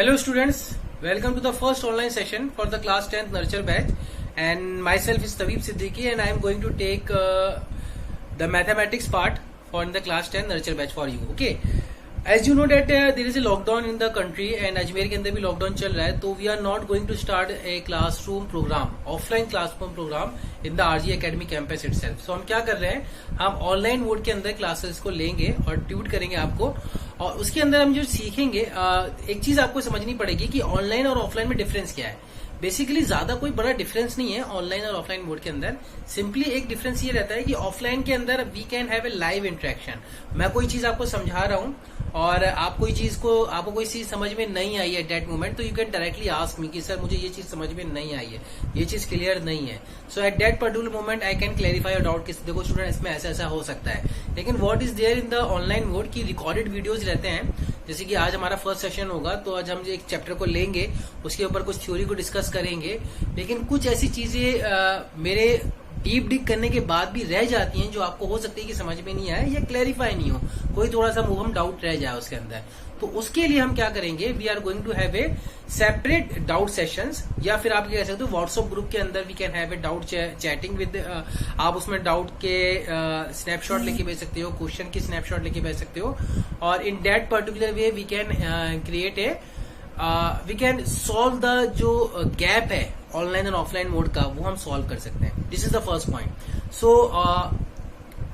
Hello students, welcome to the first online session for the class 10th nurture batch, and myself is Tabib Siddiqui and I am going to take the mathematics part for the class 10 nurture batch for you. Okay, as you know that there is a lockdown in the country and Ajmer के अंदर भी lockdown चल रहा है, तो we are not going to start a classroom program, offline classroom program in the RG Academy campus itself. So हम क्या कर रहे हैं, हम ऑनलाइन मोड के अंदर क्लासेस को लेंगे और ट्यूट करेंगे आपको, और उसके अंदर हम जो सीखेंगे एक चीज आपको समझनी पड़ेगी कि ऑनलाइन और ऑफलाइन में डिफरेंस क्या है. बेसिकली ज्यादा कोई बड़ा डिफरेंस नहीं है ऑनलाइन और ऑफलाइन मोड के अंदर. सिंपली एक डिफरेंस ये रहता है कि ऑफलाइन के अंदर we can have a live interaction. मैं कोई चीज आपको समझा रहा हूँ और आपको कोई चीज समझ में नहीं आई है डेट मोमेंट, तो you can directly ask me कि सर मुझे ये चीज समझ में नहीं आई है, ये चीज क्लियर नहीं है. So at that particular moment I can clarify your doubt कि देखो स्टूडेंट इसमें ऐसा ऐसा हो सकता है. लेकिन what is there in the online mode की रिकॉर्डेड वीडियोज रहते हैं. जैसे कि आज हमारा फर्स्ट सेशन होगा, तो आज हम एक चैप्टर को लेंगे, उसके ऊपर कुछ थ्योरी को डिस्कस करेंगे, लेकिन कुछ ऐसी चीजें मेरे डीप डिग करने के बाद भी रह जाती हैं जो आपको हो सकती है कि समझ में नहीं आए या क्लैरिफाई नहीं हो, कोई थोड़ा सा मुहम डाउट रह जाए उसके अंदर. तो उसके लिए हम क्या करेंगे, we are going to have a separate doubt sessions, या फिर आप कह सकते हो व्हाट्सएप ग्रुप के अंदर we can have a doubt chatting with. आप उसमें डाउट के स्नैपशॉट लेके भेज सकते हो, क्वेश्चन की स्नैपशॉट लेके भेज सकते हो, और in that particular way we can create we can solve the जो गैप है ऑनलाइन और ऑफलाइन मोड का, वो हम सॉल्व कर सकते हैं. This is the first point. So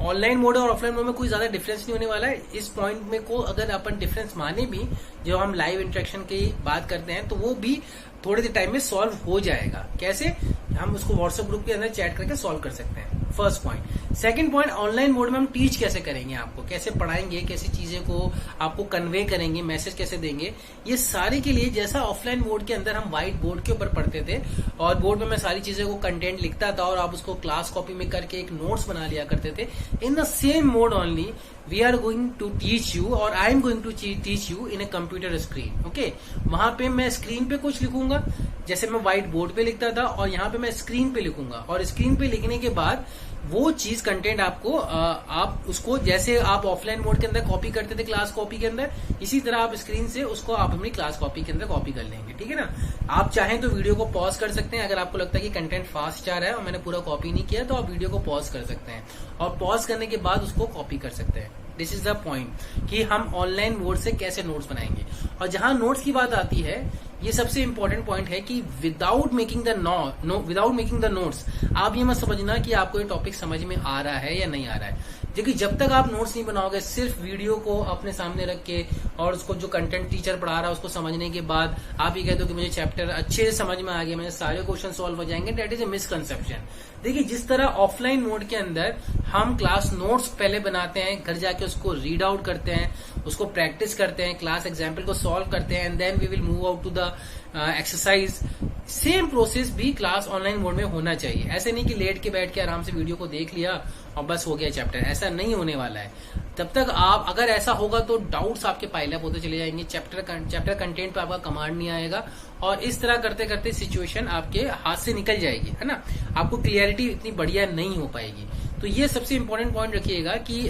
online mode और ऑफलाइन मोड में कोई ज्यादा डिफरेंस नहीं होने वाला है. इस पॉइंट में को अगर अपन डिफरेंस माने भी, जब हम लाइव इंटरेक्शन की बात करते हैं, तो वो भी थोड़े देर टाइम में सॉल्व हो जाएगा. कैसे, हम उसको व्हाट्सएप ग्रुप के अंदर चैट करके सॉल्व कर सकते हैं. First point. Second point, online mode में हम टीच कैसे करेंगे, आपको कैसे पढ़ाएंगे, कैसी चीजें को आपको कन्वे करेंगे, मैसेज कैसे देंगे, ये सारे के लिए जैसा ऑफलाइन मोड के अंदर हम व्हाइट बोर्ड के ऊपर पढ़ते थे और बोर्ड में मैं सारी चीजें को कंटेंट लिखता था और आप उसको क्लास कॉपी में करके एक नोट्स बना लिया करते थे, in the same mode only we are going to teach you, और I am going to teach you in a computer screen. Okay, वहां पे मैं स्क्रीन पे कुछ लिखूंगा जैसे मैं व्हाइट बोर्ड पे लिखता था, और यहाँ पे मैं स्क्रीन पे लिखूंगा, और स्क्रीन पे लिखने के बाद वो चीज कंटेंट आपको आप उसको जैसे आप ऑफलाइन मोड के अंदर कॉपी करते थे क्लास कॉपी के अंदर, इसी तरह आप स्क्रीन से उसको आप अपनी क्लास कॉपी के अंदर कॉपी कर लेंगे. ठीक है ना. आप चाहें तो वीडियो को पॉज कर सकते हैं. अगर आपको लगता है कि कंटेंट फास्ट जा रहा है और मैंने पूरा कॉपी नहीं किया, तो आप वीडियो को पॉज कर सकते हैं और पॉज करने के बाद उसको कॉपी कर सकते हैं. दिस इज द पॉइंट कि हम ऑनलाइन मोड से कैसे नोट्स बनाएंगे. और जहां नोट्स की बात आती है, ये सबसे इंपॉर्टेंट पॉइंट है कि विदाउट मेकिंग द नोट्स आप ये मत समझना कि आपको ये टॉपिक समझ में आ रहा है या नहीं आ रहा है. देखिए, जब तक आप नोट्स नहीं बनाओगे, सिर्फ वीडियो को अपने सामने रख के और उसको जो कंटेंट टीचर पढ़ा रहा है उसको समझने के बाद आप ये कहते हो कि मुझे चैप्टर अच्छे से समझ में आ गया, मेरे सारे क्वेश्चन सॉल्व हो जाएंगे, दैट इज ए मिसकंसेप्शन. देखिए, जिस तरह ऑफलाइन मोड के अंदर हम क्लास नोट्स पहले बनाते हैं, घर जाके उसको रीड आउट करते हैं, उसको प्रैक्टिस करते हैं, क्लास एग्जाम्पल को सॉल्व करते हैं, and then we will move out to the exercise. Same process भी क्लास ऑनलाइन मोड में होना चाहिए. ऐसे नहीं कि लेट के बैठ के आराम से वीडियो को देख लिया और बस हो गया चैप्टर. ऐसा नहीं होने वाला है. तब तक आप, अगर ऐसा होगा तो डाउट्स आपके पाइल अप होते चले जाएंगे, चैप्टर कंटेंट पे आपका कमांड नहीं आएगा, और इस तरह करते करते सिचुएशन आपके हाथ से निकल जाएगी, है ना. आपको क्लियरिटी इतनी बढ़िया नहीं हो पाएगी. तो ये सबसे इंपॉर्टेंट पॉइंट रखिएगा कि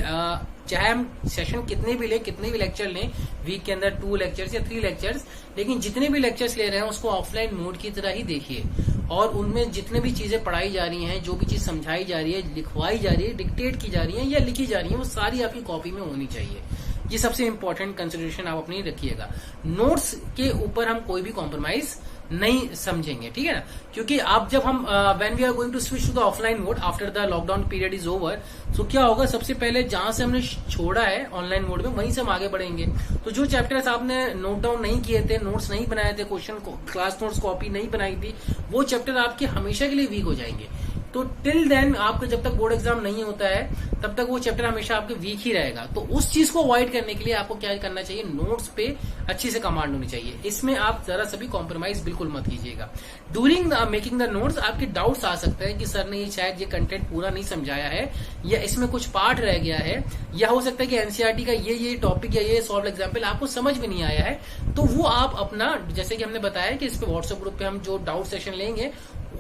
चाहे हम सेशन कितने भी लें, कितने भी लेक्चर लें, वीक के अंदर 2 लेक्चर्स या 3 लेक्चर्स, लेकिन जितने भी लेक्चर्स ले रहे हैं उसको ऑफलाइन मोड की तरह ही देखिए, और उनमें जितने भी चीजें पढ़ाई जा रही हैं, जो भी चीज समझाई जा रही है, लिखवाई जा रही है, डिक्टेट की जा रही है या लिखी जा रही है, वो सारी आपकी कॉपी में होनी चाहिए. ये सबसे इंपॉर्टेंट कंसिडरेशन आप अपनी रखिएगा. नोट्स के ऊपर हम कोई भी कॉम्प्रोमाइज नहीं समझेंगे, ठीक है ना. क्योंकि आप जब हम when we are going to switch to the offline mode after the lockdown period is over, तो क्या होगा, सबसे पहले जहां से हमने छोड़ा है ऑनलाइन मोड में, वहीं से हम आगे बढ़ेंगे. तो जो चैप्टर्स आपने नोट डाउन नहीं किए थे, नोट्स नहीं बनाए थे, क्वेश्चन क्लास नोट्स कॉपी नहीं बनाई थी, वो चैप्टर आपके हमेशा के लिए वीक हो जाएंगे. तो टिल देन आपका जब तक बोर्ड एग्जाम नहीं होता है, तब तक वो चैप्टर हमेशा आपके वीक ही रहेगा. तो उस चीज को अवॉइड करने के लिए आपको क्या करना चाहिए, नोट्स पे अच्छी से कमांड होनी चाहिए. इसमें आप जरा सभी कॉम्प्रोमाइज बिल्कुल मत कीजिएगा. ड्यूरिंग मेकिंग द नोट्स आपके डाउट्स आ सकते हैं कि सर ने ये शायद ये कंटेंट पूरा नहीं समझाया है, या इसमें कुछ पार्ट रह गया है, या हो सकता है कि एनसीईआरटी का ये टॉपिक या ये सॉल्व एग्जाम्पल आपको समझ में नहीं आया है. तो वो आप अपना, जैसे कि हमने बताया कि इस पे व्हाट्सएप ग्रुप पे हम जो डाउट सेशन लेंगे,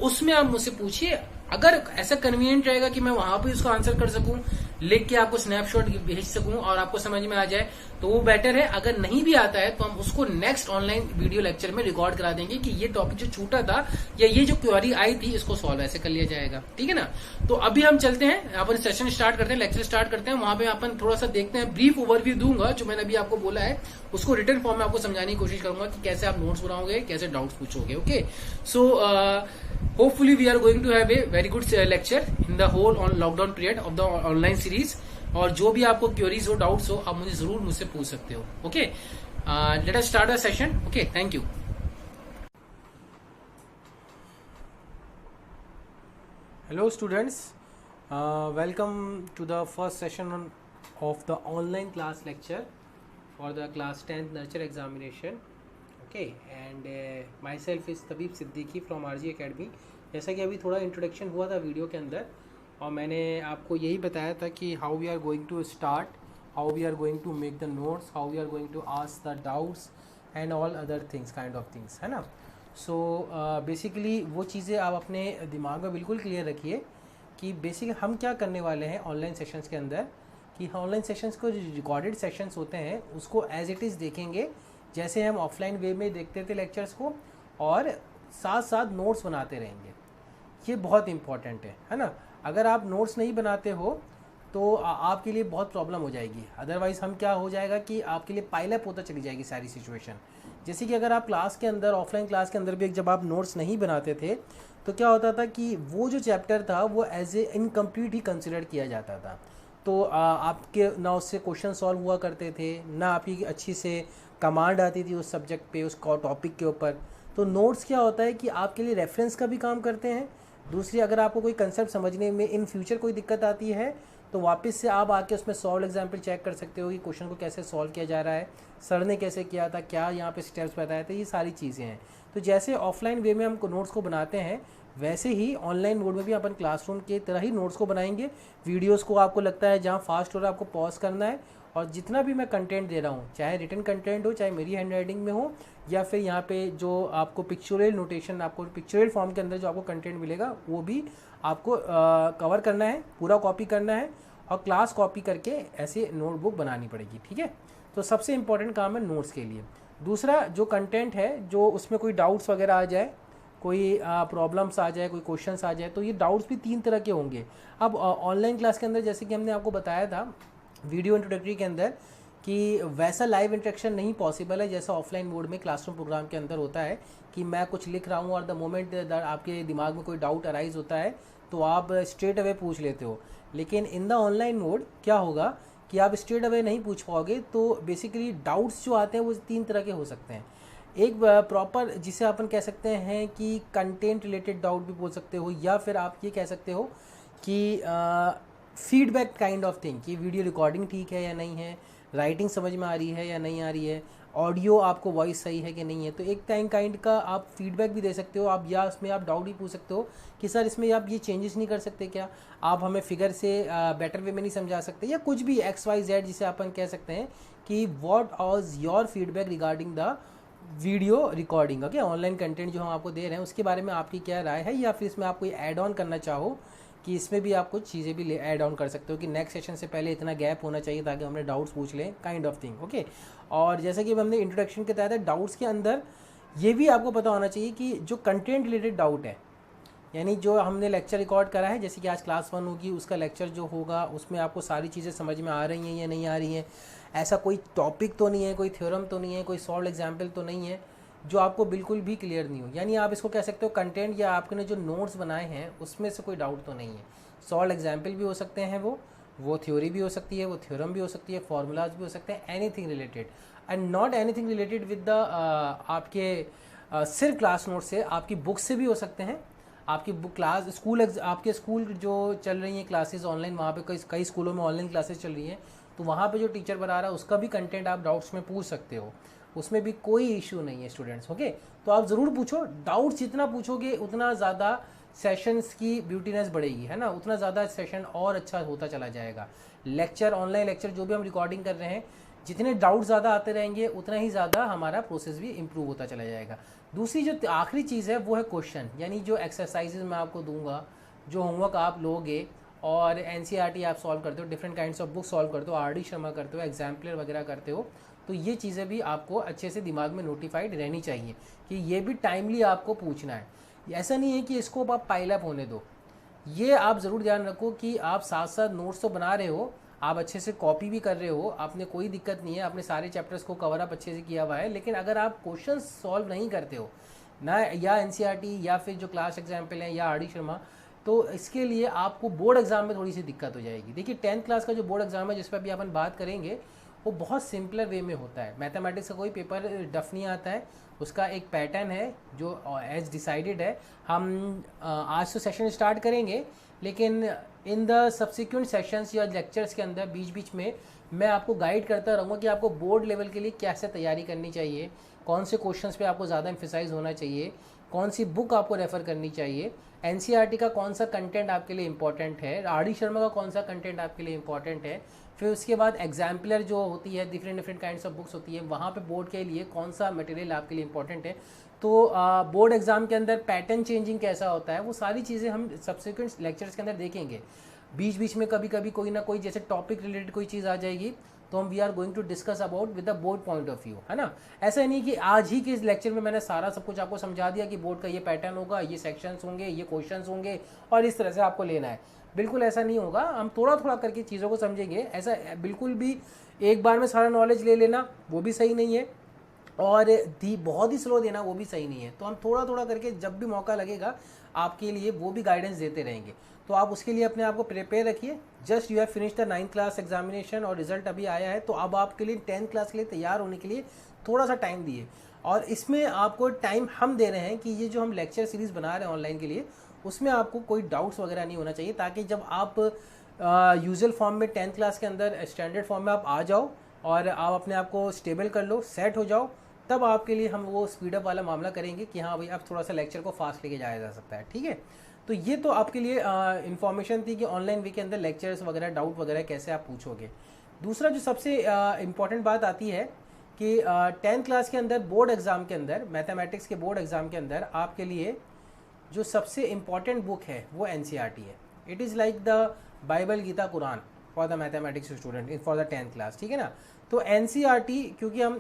उसमें आप मुझसे पूछिए. अगर ऐसा कन्वीनियंट रहेगा कि मैं वहां पे उसका आंसर कर सकूं, लिख के आपको स्नैपशॉट भेज सकूं और आपको समझ में आ जाए तो वो बेटर है। अगर नहीं भी आता है तो हम उसको नेक्स्ट ऑनलाइन वीडियो लेक्चर में रिकॉर्ड करा देंगे कि ये टॉपिक जो छूटा था या ये जो क्वेरी आई थी इसको सॉल्व ऐसे कर लिया जाएगा, ठीक है ना। तो अभी हम चलते हैं, अपन सेशन स्टार्ट करते हैं, लेक्चर स्टार्ट करते हैं। वहां पे अपन थोड़ा सा देखते हैं, ब्रीफ ओवरव्यू दूंगा जो मैंने अभी आपको बोला है, उसको रिटर्न फॉर्म में आपको समझाने की कोशिश करूंगा कि कैसे आप नोट्स बनाओगे, कैसे डाउट्स पूछोगे। Okay, so hopefully we are going to have a very good lecture in the whole on lockdown period of the online series. और जो भी आपको क्वेरीज हो, डाउट्स हो, आप मुझे जरूर मुझसे पूछ सकते हो। Okay, let us start the session. Okay, thank you. Hello students, welcome to the first session of the online class lecture for the class 10th nurture examination. Okay, and myself is Tabib Siddiqui from RG Academy। जैसा कि अभी थोड़ा introduction हुआ था video के अंदर और मैंने आपको यही बताया था कि how we are going to start, how we are going to make the notes, how we are going to ask the doubts and all other things, kind of things, है ना। सो बेसिकली वो चीज़ें आप अपने दिमाग में बिल्कुल clear रखिए कि बेसिकली हम क्या करने वाले हैं ऑनलाइन सेशंस के अंदर, कि ऑनलाइन सेशंस को रिकॉर्डेड सेशंस होते हैं उसको एज इट इज़ देखेंगे जैसे हम ऑफलाइन वे में देखते थे लेक्चर्स को, और साथ साथ नोट्स बनाते रहेंगे। ये बहुत इंपॉर्टेंट है ना। अगर आप नोट्स नहीं बनाते हो तो आपके लिए बहुत प्रॉब्लम हो जाएगी। अदरवाइज़ हम क्या हो जाएगा कि आपके लिए पाइलअप होता चली जाएगी सारी सिचुएशन। जैसे कि अगर आप क्लास के अंदर, ऑफलाइन क्लास के अंदर भी जब आप नोट्स नहीं बनाते थे तो क्या होता था कि वो जो चैप्टर था वो एज ए इनकम्प्लीट ही कंसिडर किया जाता था। तो आपके ना उससे क्वेश्चन सॉल्व हुआ करते थे, ना आपकी अच्छी से कमांड आती थी उस सब्जेक्ट पे, उस टॉपिक के ऊपर। तो नोट्स क्या होता है कि आपके लिए रेफरेंस का भी काम करते हैं। दूसरी, अगर आपको कोई कंसेप्ट समझने में इन फ्यूचर कोई दिक्कत आती है तो वापस से आप आके उसमें सॉल्व एग्जाम्पल चेक कर सकते हो कि क्वेश्चन को कैसे सॉल्व किया जा रहा है, सर ने कैसे किया था, क्या यहाँ पे स्टेप्स बताए थे, ये सारी चीज़ें हैं। तो जैसे ऑफलाइन वे में हम नोट्स को बनाते हैं वैसे ही ऑनलाइन मोड में भी अपन क्लासरूम के तरह ही नोट्स को बनाएंगे। वीडियोस को आपको लगता है जहाँ फास्ट हो रहा है आपको पॉज करना है, और जितना भी मैं कंटेंट दे रहा हूँ, चाहे रिटन कंटेंट हो, चाहे मेरी हैंड राइटिंग में हो, या फिर यहाँ पे जो आपको पिक्चुरल नोटेशन, आपको पिक्चुरल फॉर्म के अंदर जो आपको कंटेंट मिलेगा वो भी आपको कवर करना है, पूरा कॉपी करना है और क्लास कॉपी करके ऐसे नोटबुक बनानी पड़ेगी, ठीक है। तो सबसे इम्पोर्टेंट काम है नोट्स के लिए। दूसरा, जो कंटेंट है, जो उसमें कोई डाउट्स वगैरह आ जाए, कोई प्रॉब्लम्स आ जाए, कोई क्वेश्चंस आ जाए, तो ये डाउट्स भी 3 तरह के होंगे। अब ऑनलाइन क्लास के अंदर जैसे कि हमने आपको बताया था वीडियो इंट्रोडक्टरी के अंदर कि वैसा लाइव इंटरेक्शन नहीं पॉसिबल है जैसा ऑफलाइन मोड में क्लासरूम प्रोग्राम के अंदर होता है, कि मैं कुछ लिख रहा हूँ और द मोमेंट आपके दिमाग में कोई डाउट अराइज होता है तो आप स्ट्रेट अवे पूछ लेते हो। लेकिन इन द ऑनलाइन मोड क्या होगा कि आप स्ट्रेट अवे नहीं पूछ पाओगे। तो बेसिकली डाउट्स जो आते हैं वो 3 तरह के हो सकते हैं। एक प्रॉपर, जिसे अपन कह सकते हैं कि कंटेंट रिलेटेड डाउट भी बोल सकते हो, या फिर आप ये कह सकते हो कि फीडबैक काइंड ऑफ थिंग, कि वीडियो रिकॉर्डिंग ठीक है या नहीं है, राइटिंग समझ में आ रही है या नहीं आ रही है, ऑडियो आपको वॉइस सही है कि नहीं है। तो एक टाइम काइंड का आप फीडबैक भी दे सकते हो आप, या उसमें आप डाउट भी पूछ सकते हो कि सर इसमें आप ये चेंजेस नहीं कर सकते क्या, आप हमें फिगर से बेटर वे में नहीं समझा सकते, या कुछ भी XYZ जिसे अपन कह सकते हैं कि what was your feedback regarding the video recording. Okay, online content जो हम आपको दे रहे हैं उसके बारे में आपकी क्या राय है, या फिर इसमें आप कोई ऐड ऑन करना चाहो कि इसमें भी आप कुछ चीज़ें भी ऐड ऑन कर सकते हो कि नेक्स्ट सेशन से पहले इतना गैप होना चाहिए ताकि हमने डाउट्स पूछ लें, काइंड ऑफ थिंग। ओके, और जैसे कि हमने इंट्रोडक्शन के तहत डाउट्स के अंदर ये भी आपको पता होना चाहिए कि जो कंटेंट रिलेटेड डाउट है, यानी जो हमने लेक्चर रिकॉर्ड करा है, जैसे कि आज क्लास 1 होगी, उसका लेक्चर जो होगा उसमें आपको सारी चीज़ें समझ में आ रही हैं या नहीं आ रही हैं, ऐसा कोई टॉपिक तो नहीं है, कोई थ्योरम तो नहीं है, कोई सॉल्व एग्जाम्पल तो नहीं है जो आपको बिल्कुल भी क्लियर नहीं हो। यानी आप इसको कह सकते हो कंटेंट या आपने जो नोट्स बनाए हैं उसमें से कोई डाउट तो नहीं है। सॉल्व एग्जाम्पल भी हो सकते हैं, वो थ्योरी भी हो सकती है, वो थ्योरम भी हो सकती है, फॉर्मूलाज भी हो सकते हैं, anything related, and not anything related with the आपके सिर्फ क्लास नोट से, आपकी बुक से भी हो सकते हैं। आपकी बुक क्लास आपके स्कूल जो चल रही हैं क्लासेस ऑनलाइन, वहाँ पे कई स्कूलों में ऑनलाइन क्लासेस चल रही हैं, तो वहाँ पे जो टीचर बता रहा है उसका भी कंटेंट आप डाउट्स में पूछ सकते हो, उसमें भी कोई इशू नहीं है स्टूडेंट्स। ओके, तो आप ज़रूर पूछो, डाउट्स जितना पूछोगे उतना ज़्यादा सेशंस की ब्यूटीनेस बढ़ेगी, है ना, उतना ज़्यादा सेशन और अच्छा होता चला जाएगा। लेक्चर, ऑनलाइन लेक्चर जो भी हम रिकॉर्डिंग कर रहे हैं, जितने डाउट ज़्यादा आते रहेंगे उतना ही ज़्यादा हमारा प्रोसेस भी इम्प्रूव होता चला जाएगा। दूसरी जो आखिरी चीज़ है वो है क्वेश्चन, यानी जो एक्सरसाइजेज मैं आपको दूंगा, जो होमवर्क आप लोगे और एनसीईआरटी आप सॉल्व करते हो, different kinds of book solve करते हो, आर डी शर्मा करते हो, एग्जाम्पलर वगैरह करते हो, तो ये चीज़ें भी आपको अच्छे से दिमाग में नोटिफाइड रहनी चाहिए कि ये भी टाइमली आपको पूछना है। ऐसा नहीं है कि इसको आप पाइल अप होने दो। ये आप ज़रूर ध्यान रखो कि आप साथ साथ नोट्स तो बना रहे हो, आप अच्छे से कॉपी भी कर रहे हो, आपने कोई दिक्कत नहीं है, आपने सारे चैप्टर्स को कवर अप अच्छे से किया हुआ है, लेकिन अगर आप क्वेश्चन सॉल्व नहीं करते हो ना, या एनसीईआरटी या फिर जो क्लास एग्जाम्पल है या आर डी शर्मा, तो इसके लिए आपको बोर्ड एग्जाम में थोड़ी सी दिक्कत हो जाएगी। देखिए 10th क्लास का जो बोर्ड एग्जाम है जिस पर अभी अपन बात करेंगे, वो बहुत सिंपलर वे में होता है। मैथमेटिक्स का कोई पेपर डफ नहीं आता है, उसका एक पैटर्न है जो एज डिसाइडेड है। हम आज तो सेशन स्टार्ट करेंगे, लेकिन इन द सब्सिक्वेंट सेशंस या लेक्चर्स के अंदर बीच बीच में मैं आपको गाइड करता रहूँगा कि आपको बोर्ड लेवल के लिए कैसे तैयारी करनी चाहिए, कौन से क्वेश्चंस पे आपको ज़्यादा एम्फेसाइज होना चाहिए, कौन सी बुक आपको रेफ़र करनी चाहिए, एनसीईआरटी का कौन सा कंटेंट आपके लिए इंपॉर्टेंट है, आर डी शर्मा का कौन सा कंटेंट आपके लिए इंपॉर्टेंट है, फिर उसके बाद एग्जाम्पलर जो होती है, डिफरेंट काइंड्स ऑफ बुक्स होती है, वहाँ पे बोर्ड के लिए कौन सा मटेरियल आपके लिए इंपॉर्टेंट है। तो बोर्ड एग्जाम के अंदर पैटर्न चेंजिंग कैसा होता है, वो सारी चीज़ें हम सब्सिक्वेंट लेक्चर्स के अंदर देखेंगे। बीच बीच में कभी कभी कोई ना कोई जैसे टॉपिक रिलेटेड कोई चीज़ आ जाएगी, तो हम we are going to discuss about with the board point of view, है ना। ऐसा नहीं कि आज ही के इस लेक्चर में मैंने सारा सब कुछ आपको समझा दिया कि बोर्ड का ये पैटर्न होगा, ये सेक्शंस होंगे, ये क्वेश्चंस होंगे और इस तरह से आपको लेना है। बिल्कुल ऐसा नहीं होगा, हम थोड़ा थोड़ा करके चीज़ों को समझेंगे। ऐसा बिल्कुल भी एक बार में सारा नॉलेज ले लेना वो भी सही नहीं है, और बहुत ही स्लो देना वो भी सही नहीं है। तो हम थोड़ा थोड़ा करके जब भी मौका लगेगा आपके लिए वो भी गाइडेंस देते रहेंगे। तो आप उसके लिए अपने आप को प्रिपेयर रखिए। Just you have finish the 9th class examination और रिजल्ट अभी आया है, तो अब आपके लिए 10th क्लास के लिए तैयार होने के लिए थोड़ा सा टाइम दिए। और इसमें आपको टाइम हम दे रहे हैं कि ये जो हम लेक्चर सीरीज़ बना रहे हैं ऑनलाइन के लिए, उसमें आपको कोई डाउट्स वगैरह नहीं होना चाहिए, ताकि जब आप यूजुअल फॉर्म में 10th क्लास के अंदर स्टैंडर्ड फॉर्म में आप आ जाओ और आप अपने आप को स्टेबल कर लो, सेट हो जाओ, तब आपके लिए हम वो स्पीडअप वाला मामला करेंगे कि हाँ भाई अब थोड़ा सा लेक्चर को फास्ट लेके जाया जा सकता है। ठीक है, तो ये तो आपके लिए इन्फॉर्मेशन थी कि ऑनलाइन वे के अंदर लेक्चर्स वगैरह, डाउट वगैरह कैसे आप पूछोगे। दूसरा जो सबसे इम्पॉर्टेंट बात आती है कि 10th क्लास के अंदर बोर्ड एग्ज़ाम के अंदर, मैथमेटिक्स के बोर्ड एग्ज़ाम के अंदर आपके लिए जो सबसे इम्पॉर्टेंट बुक है वो एनसीईआरटी है। It is like the Bible, Gita, Quran for the mathematics student for the 10th class. ठीक है ना। तो एनसीईआरटी, क्योंकि हम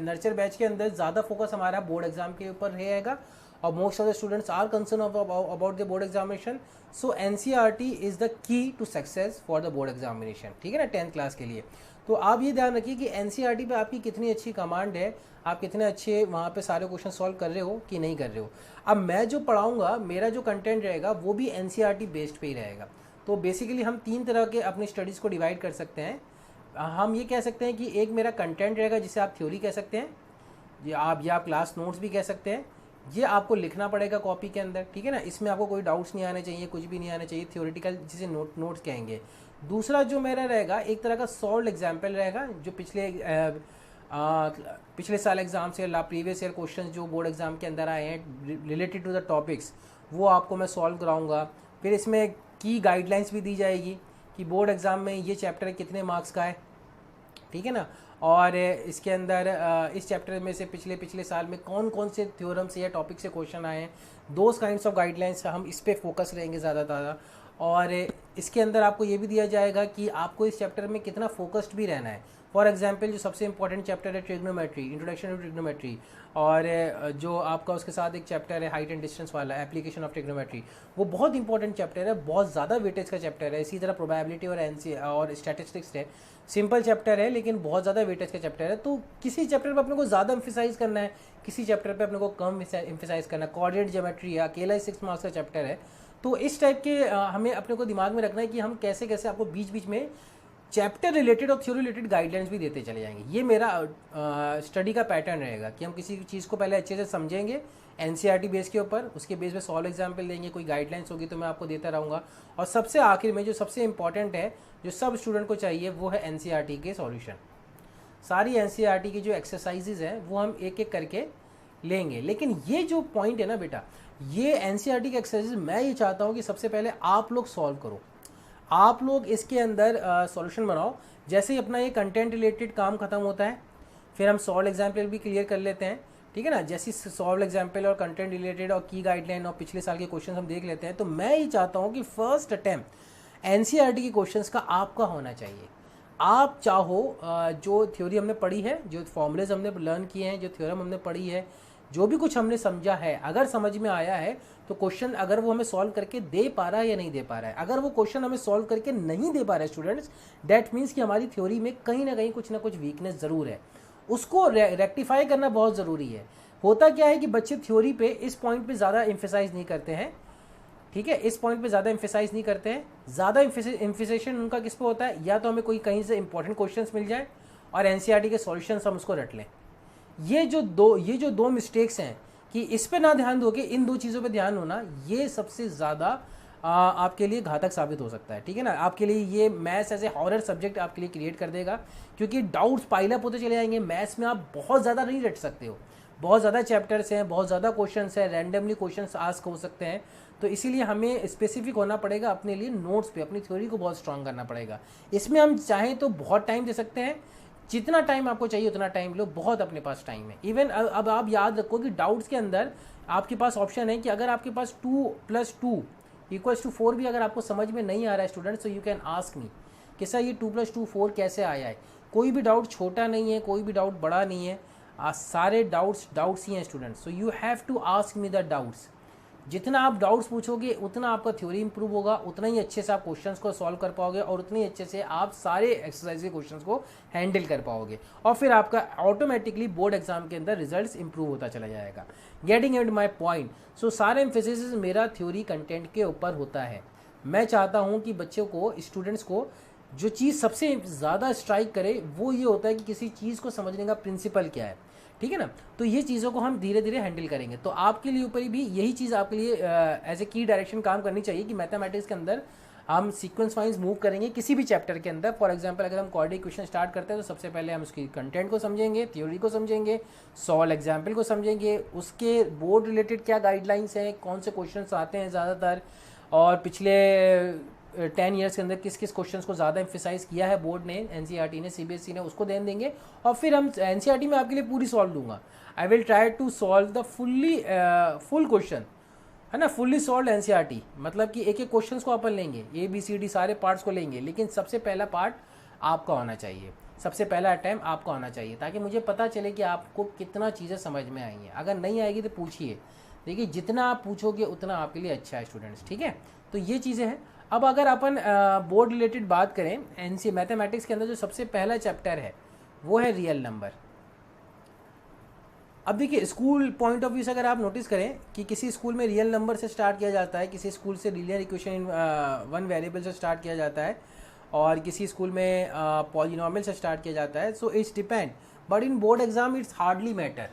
नर्चर बैच के अंदर ज़्यादा फोकस हमारा बोर्ड एग्जाम के ऊपर रहेगा और most of the students are concern about the board examination, so NCERT is the key to success for the board examination. ठीक है ना, 10th क्लास के लिए। तो आप ये ध्यान रखिए कि एनसीईआरटी पे आपकी कितनी अच्छी कमांड है, आप कितने अच्छे वहाँ पे सारे क्वेश्चन सॉल्व कर रहे हो कि नहीं कर रहे हो। अब मैं जो पढ़ाऊँगा, मेरा जो कंटेंट रहेगा वो भी एनसीईआरटी बेस्ड पे ही रहेगा। तो बेसिकली हम 3 तरह के अपनी स्टडीज़ को डिवाइड कर सकते हैं। हम ये कह सकते हैं कि एक मेरा कंटेंट रहेगा जिसे आप थ्योरी कह सकते हैं, या आप क्लास नोट्स भी कह सकते हैं। ये आपको लिखना पड़ेगा कॉपी के अंदर। ठीक है ना, इसमें आपको कोई डाउट्स नहीं आने चाहिए, कुछ भी नहीं आना चाहिए, थ्योरेटिकल जिसे नोट्स कहेंगे। दूसरा जो मेरा रहेगा एक तरह का सॉल्व एग्जाम्पल रहेगा, जो पिछले साल एग्जाम से प्रीवियस ईयर क्वेश्चन जो बोर्ड एग्जाम के अंदर आए हैं रिलेटेड टू द टॉपिक्स, वो आपको मैं सॉल्व कराऊंगा। फिर इसमें की गाइडलाइंस भी दी जाएगी कि बोर्ड एग्जाम में ये चैप्टर कितने मार्क्स का है। ठीक है ना, और इसके अंदर इस चैप्टर में से पिछले साल में कौन कौन से थ्योरम से या टॉपिक से क्वेश्चन आए हैं, दोज काइंड्स ऑफ गाइडलाइंस, हम इस पे फोकस रहेंगे ज़्यादा। और इसके अंदर आपको ये भी दिया जाएगा कि आपको इस चैप्टर में कितना फोकस्ड भी रहना है। फॉर एग्जांपल जो सबसे इंपॉर्टेंट चैप्टर है ट्रिग्नोमेट्री, इंट्रोडक्शन टू ट्रिग्नोमेट्री, और जो आपका उसके साथ एक चैप्टर है हाइट एंड डिस्टेंस वाला, एप्लीकेशन ऑफ ट्रिग्नोमेट्री, वो बहुत इंपॉर्टेंट चैप्टर है, बहुत ज़्यादा वेटेज का चैप्टर है। इसी तरह प्रोबेबिलिटी और स्टैटिस्टिक्स है, सिंपल चैप्टर है लेकिन बहुत ज़्यादा वेटेज का चैप्टर है। तो किसी चैप्टर पर अपने को ज़्यादा एम्फेसाइज करना है, किसी चैप्टर पर अपने को कम एम्फेसाइज करना है। कोऑर्डिनेट ज्योमेट्री है, अकेला ही 6 मार्क्स का चैप्टर है। तो इस टाइप के हमें अपने को दिमाग में रखना है कि हम कैसे कैसे आपको बीच बीच में चैप्टर रिलेटेड और थ्योरी रिलेटेड गाइडलाइंस भी देते चले जाएंगे। ये मेरा स्टडी का पैटर्न रहेगा कि हम किसी चीज़ को पहले अच्छे से समझेंगे एनसीईआरटी बेस के ऊपर, उसके बेस पे सॉल्व एग्जाम्पल देंगे, कोई गाइडलाइंस होगी तो मैं आपको देता रहूँगा। और सबसे आखिर में जो सबसे इंपॉर्टेंट है, जो सब स्टूडेंट को चाहिए, वो है एनसीईआरटी के सॉल्यूशन। सारी एनसीईआरटी की जो एक्सरसाइजेज हैं वो हम एक एक करके लेंगे। लेकिन ये जो पॉइंट है ना बेटा, ये एनसीईआरटी की एक्सरसाइजेज मैं ये चाहता हूँ कि सबसे पहले आप लोग सॉल्व करो, आप लोग इसके अंदर सॉल्यूशन बनाओ। जैसे ही अपना ये कंटेंट रिलेटेड काम खत्म होता है, फिर हम सॉल्व एग्जाम्पल भी क्लियर कर लेते हैं। ठीक है ना, जैसे सॉल्व एग्जाम्पल और कंटेंट रिलेटेड और की गाइडलाइन और पिछले साल के क्वेश्चन हम देख लेते हैं। तो मैं ये चाहता हूँ कि फर्स्ट अटैम्प्ट एनसीईआरटी के क्वेश्चंस का आपका होना चाहिए। आप चाहो जो थ्योरी हमने पढ़ी है, जो फॉर्मूलेज हमने लर्न किए हैं, जो थ्योरम हमने पढ़ी है, जो भी कुछ हमने समझा है, अगर समझ में आया है तो क्वेश्चन अगर वो हमें सॉल्व करके दे पा रहा है या नहीं दे पा रहा है। अगर वो क्वेश्चन हमें सॉल्व करके नहीं दे पा रहा है स्टूडेंट्स, दैट मीन्स कि हमारी थ्योरी में कहीं ना कहीं कुछ ना कुछ वीकनेस ज़रूर है, उसको रेक्टिफाई करना बहुत ज़रूरी है। होता क्या है कि बच्चे थ्योरी पे इस पॉइंट पे ज़्यादा एम्फेसाइज नहीं करते हैं, ठीक है, इस पॉइंट पे ज़्यादा एम्फेसाइज नहीं करते हैं। ज़्यादा एम्फेसेशन उनका किस पे होता है, या तो हमें कोई कहीं से इंपॉर्टेंट क्वेश्चंस मिल जाए और एनसीईआरटी के सॉल्यूशंस हम उसको रट लें। ये जो दो मिस्टेक्स हैं कि इस पे ना ध्यान दोगे, इन दो चीज़ों पे ध्यान होना, ये सबसे ज़्यादा आपके लिए घातक साबित हो सकता है, ठीक है ना। आपके लिए ये maths as a horror subject आपके लिए क्रिएट कर देगा, क्योंकि डाउट्स पाइलअप होते चले जाएंगे। मैथ्स में आप बहुत ज़्यादा नहीं रट सकते हो, बहुत ज़्यादा चैप्टर्स हैं, बहुत ज़्यादा क्वेश्चंस हैं, रैंडमली क्वेश्चंस आस्क हो सकते हैं। तो इसीलिए हमें स्पेसिफिक होना पड़ेगा अपने लिए, नोट्स पे अपनी थ्योरी को बहुत स्ट्रांग करना पड़ेगा। इसमें हम चाहें तो बहुत टाइम दे सकते हैं, जितना टाइम आपको चाहिए उतना टाइम लो, बहुत अपने पास टाइम है। इवन अब आप याद रखो कि डाउट्स के अंदर आपके पास ऑप्शन है कि अगर आपके पास 2 + 2 = 4 भी अगर आपको समझ में नहीं आ रहा है स्टूडेंट्स, तो यू कैन आस्क मी कि सर ये 2 + 2 4 कैसे आया है। कोई भी डाउट छोटा नहीं है, कोई भी डाउट बड़ा नहीं है, सारे डाउट्स ही हैं students. So you have to ask me the doubts. जितना आप डाउट्स पूछोगे उतना आपका थ्योरी इंप्रूव होगा, उतना ही अच्छे से आप क्वेश्चंस को सॉल्व कर पाओगे और उतनी अच्छे से आप सारे एक्सरसाइज के क्वेश्चंस को हैंडल कर पाओगे, और फिर आपका ऑटोमेटिकली बोर्ड एग्जाम के अंदर रिजल्ट्स इंप्रूव होता चला जाएगा। गेटिंग एट माय पॉइंट, सो सारा एम्फेसिस मेरा थ्योरी कंटेंट के ऊपर होता है। मैं चाहता हूँ कि बच्चों को, स्टूडेंट्स को जो चीज़ सबसे ज़्यादा स्ट्राइक करे वो ये होता है कि किसी चीज़ को समझने का प्रिंसिपल क्या है, ठीक है ना। तो ये चीज़ों को हम धीरे धीरे हैंडल करेंगे। तो आपके लिए ऊपर भी यही चीज़ आपके लिए एज ए की डायरेक्शन काम करनी चाहिए कि मैथमेटिक्स के अंदर हम सीक्वेंस वाइज मूव करेंगे किसी भी चैप्टर के अंदर। फॉर एग्जांपल अगर हम क्वाड्रेटिक इक्वेशन स्टार्ट करते हैं तो सबसे पहले हम उसकी कंटेंट को समझेंगे, थ्योरी को समझेंगे, सॉल्व एग्जाम्पल को समझेंगे, उसके बोर्ड रिलेटेड क्या गाइडलाइंस हैं, कौन से क्वेश्चन आते हैं ज़्यादातर, और पिछले 10 ईयर्स के अंदर किस किस क्वेश्चंस को ज़्यादा एम्फेसाइज किया है बोर्ड ने, एनसीईआरटी ने, सीबीएसई ने, उसको ध्यान देंगे। और फिर हम एनसीईआरटी में आपके लिए पूरी सॉल्व दूंगा। I will try to solve the full question, है ना, फुल्ली सॉल्व एनसीईआरटी। मतलब कि एक एक क्वेश्चन को अपन लेंगे, ABCD सारे पार्ट्स को लेंगे, लेकिन सबसे पहला पार्ट आपका होना चाहिए, सबसे पहला अटैम्प्ट आपका होना चाहिए, ताकि मुझे पता चले कि आपको कितना चीज़ें समझ में आई हैं। अगर नहीं आएगी तो पूछिए, देखिए जितना आप पूछोगे उतना आपके लिए अच्छा है स्टूडेंट्स, ठीक है। तो ये चीज़ें हैं। अब अगर अपन बोर्ड रिलेटेड बात करें, एनसी मैथमेटिक्स के अंदर जो सबसे पहला चैप्टर है वो है रियल नंबर। अब देखिए स्कूल पॉइंट ऑफ व्यू से अगर आप नोटिस करें कि किसी स्कूल में रियल नंबर से स्टार्ट किया जाता है, किसी स्कूल से लीनियर इक्वेशन 1 वेरिएबल से स्टार्ट किया जाता है, और किसी स्कूल में पॉलिनोमियल से स्टार्ट किया जाता है। So it's depend, but in board exam it's hardly matter.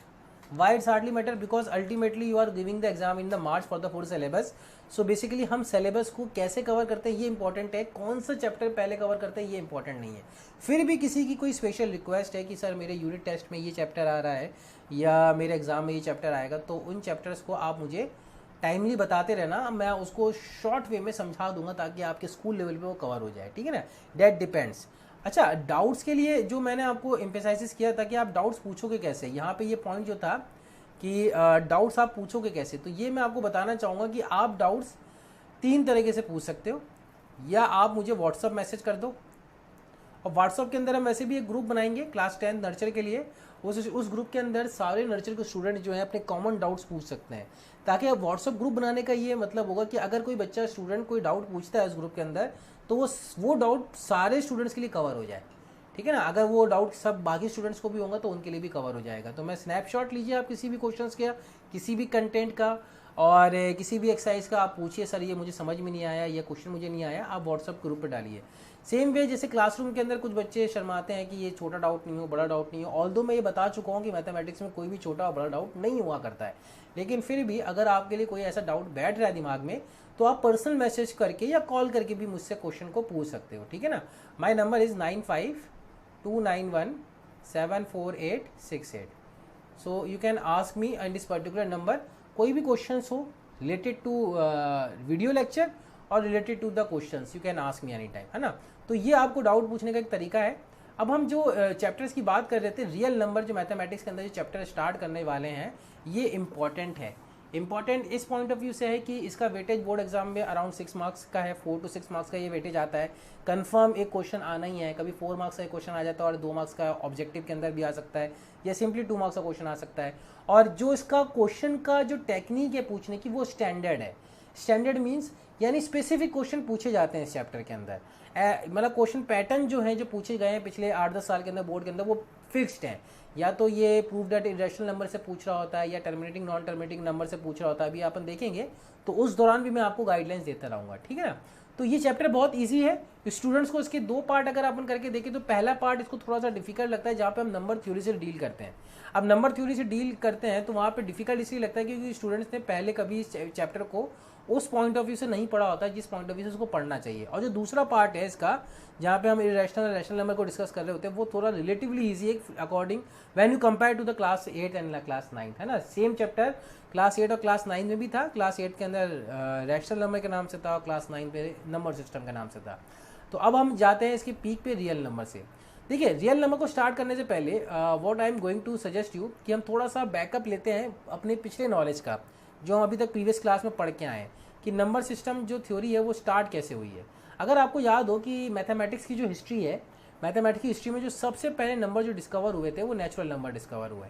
Why it's hardly matter? Because ultimately you are giving the exam in the March for the full syllabus. So basically हम syllabus को कैसे cover करते हैं ये important है, कौन सा chapter पहले कवर करते हैं ये इंपॉर्टेंट नहीं है। फिर भी किसी की कोई स्पेशल रिक्वेस्ट है कि सर मेरे यूनिट टेस्ट में ये चैप्टर आ रहा है या मेरे एग्जाम में ये चैप्टर आएगा, तो उन चैप्टर्स को आप मुझे टाइमली बताते रहना, मैं उसको शॉर्ट वे में समझा दूंगा ताकि आपके स्कूल लेवल पे वो कवर हो जाए, ठीक है ना। That depends. अच्छा, डाउट्स के लिए जो मैंने आपको एम्फेसाइज किया था कि आप डाउट्स पूछोगे कैसे, यहाँ पे ये पॉइंट जो था कि डाउट्स आप पूछोगे कैसे, तो ये मैं आपको बताना चाहूँगा कि आप डाउट्स 3 तरीके से पूछ सकते हो। या आप मुझे व्हाट्सअप मैसेज कर दो, और व्हाट्सअप के अंदर हम वैसे भी एक ग्रुप बनाएंगे क्लास 10 नर्चर के लिए। उस ग्रुप के अंदर सारे नर्चर के स्टूडेंट जो हैं अपने कॉमन डाउट्स पूछ सकते हैं, ताकि अब व्हाट्सअप ग्रुप बनाने का ये मतलब होगा कि अगर कोई बच्चा स्टूडेंट कोई डाउट पूछता है उस ग्रुप के अंदर, तो वो डाउट सारे स्टूडेंट्स के लिए कवर हो जाए, ठीक है ना। अगर वो डाउट सब बाकी स्टूडेंट्स को भी होगा तो उनके लिए भी कवर हो जाएगा। तो मैं स्नैपशॉट लीजिए आप किसी भी क्वेश्चन का, किसी भी कंटेंट का, और किसी भी एक्सरसाइज का आप पूछिए, सर ये मुझे समझ में नहीं आया, ये क्वेश्चन मुझे नहीं आया, आप व्हाट्सअप ग्रुप पर डालिए। सेम वे जैसे क्लासरूम के अंदर कुछ बच्चे शर्माते हैं कि ये छोटा डाउट नहीं हो, बड़ा डाउट नहीं हो। ऑल्दो मैं ये बता चुका हूँ कि मैथमेटिक्स में कोई भी छोटा और बड़ा डाउट नहीं हुआ करता है, लेकिन फिर भी अगर आपके लिए कोई ऐसा डाउट बैठ रहा है दिमाग में, तो आप पर्सनल मैसेज करके या कॉल करके भी मुझसे क्वेश्चन को पूछ सकते हो, ठीक है ना। My number is 9529174868। So you can ask me and this particular number, कोई भी क्वेश्चन हो रिलेटेड टू वीडियो लेक्चर और related to the questions, you can ask me any time, है ना। तो ये आपको डाउट पूछने का एक तरीका है। अब हम जो चैप्टर्स की बात कर रहे थे, रियल नंबर जो मैथमेटिक्स के अंदर जो चैप्टर स्टार्ट करने वाले हैं, ये इंपॉर्टेंट है। इंपॉर्टेंट इस पॉइंट ऑफ व्यू से है कि इसका वेटेज बोर्ड एग्जाम में अराउंड 6 मार्क्स का है, 4 to 6 मार्क्स का ये वेटेज आता है। कंफर्म एक क्वेश्चन आना ही है, कभी 4 मार्क्स का एक क्वेश्चन आ जाता है और 2 मार्क्स का ऑब्जेक्टिव के अंदर भी आ सकता है, या सिंपली 2 मार्क्स का क्वेश्चन आ सकता है। और जो इसका क्वेश्चन का जो टेक्निक है पूछने की वो स्टैंडर्ड है। स्टैंडर्ड मीन्स यानी स्पेसिफिक क्वेश्चन पूछे जाते हैं इस चैप्टर के अंदर। मतलब क्वेश्चन पैटर्न जो है जो पूछे गए हैं पिछले 8-10 साल के अंदर बोर्ड के अंदर वो फिक्स्ड हैं। या तो ये प्रूव दैट इरेशनल नंबर से पूछ रहा होता है या टर्मिनेटिंग नॉन टर्मिनेटिंग नंबर से पूछ रहा होता है। अभी अपन देखेंगे तो उस दौरान भी मैं आपको गाइडलाइंस देता रहूँगा, ठीक है ना। तो ये चैप्टर बहुत ईजी है स्टूडेंट्स को। इसके 2 पार्ट अगर अपन करके देखें तो पहला पार्ट इसको थोड़ा सा डिफिकल्ट लगता है, जहाँ पे हम नंबर थ्योरी से डील करते हैं। अब नंबर थ्योरी से डील करते हैं तो वहाँ पे डिफिकल्ट इसलिए लगता है क्योंकि स्टूडेंट्स ने पहले कभी इस चैप्टर को उस पॉइंट ऑफ व्यू से नहीं पढ़ा होता है जिस पॉइंट ऑफ व्यू से उसको पढ़ना चाहिए। और जो दूसरा पार्ट है इसका, जहाँ पे हम इरेशनल और रैशनल नंबर को डिस्कस कर रहे होते हैं, वो थोड़ा रिलेटिवली ईजी है according when you compare to the class 8 and class 9, है ना। सेम चैप्टर क्लास 8 और क्लास 9 में भी था। क्लास 8 के अंदर रैशनल नंबर के नाम से था और क्लास 9 पे नंबर सिस्टम के नाम से था। तो अब हम जाते हैं इसके पीक पे रियल नंबर से। देखिए, रियल नंबर को स्टार्ट करने से पहले what I am going to suggest you कि हम थोड़ा सा बैकअप लेते हैं अपने पिछले नॉलेज का, जो हम अभी तक प्रीवियस क्लास में पढ़ के आए हैं कि नंबर सिस्टम जो थ्योरी है वो स्टार्ट कैसे हुई है। अगर आपको याद हो कि मैथमेटिक्स की जो हिस्ट्री है, मैथमेटिक्स की हिस्ट्री में जो सबसे पहले नंबर जो डिस्कवर हुए थे वो नेचुरल नंबर डिस्कवर हुए।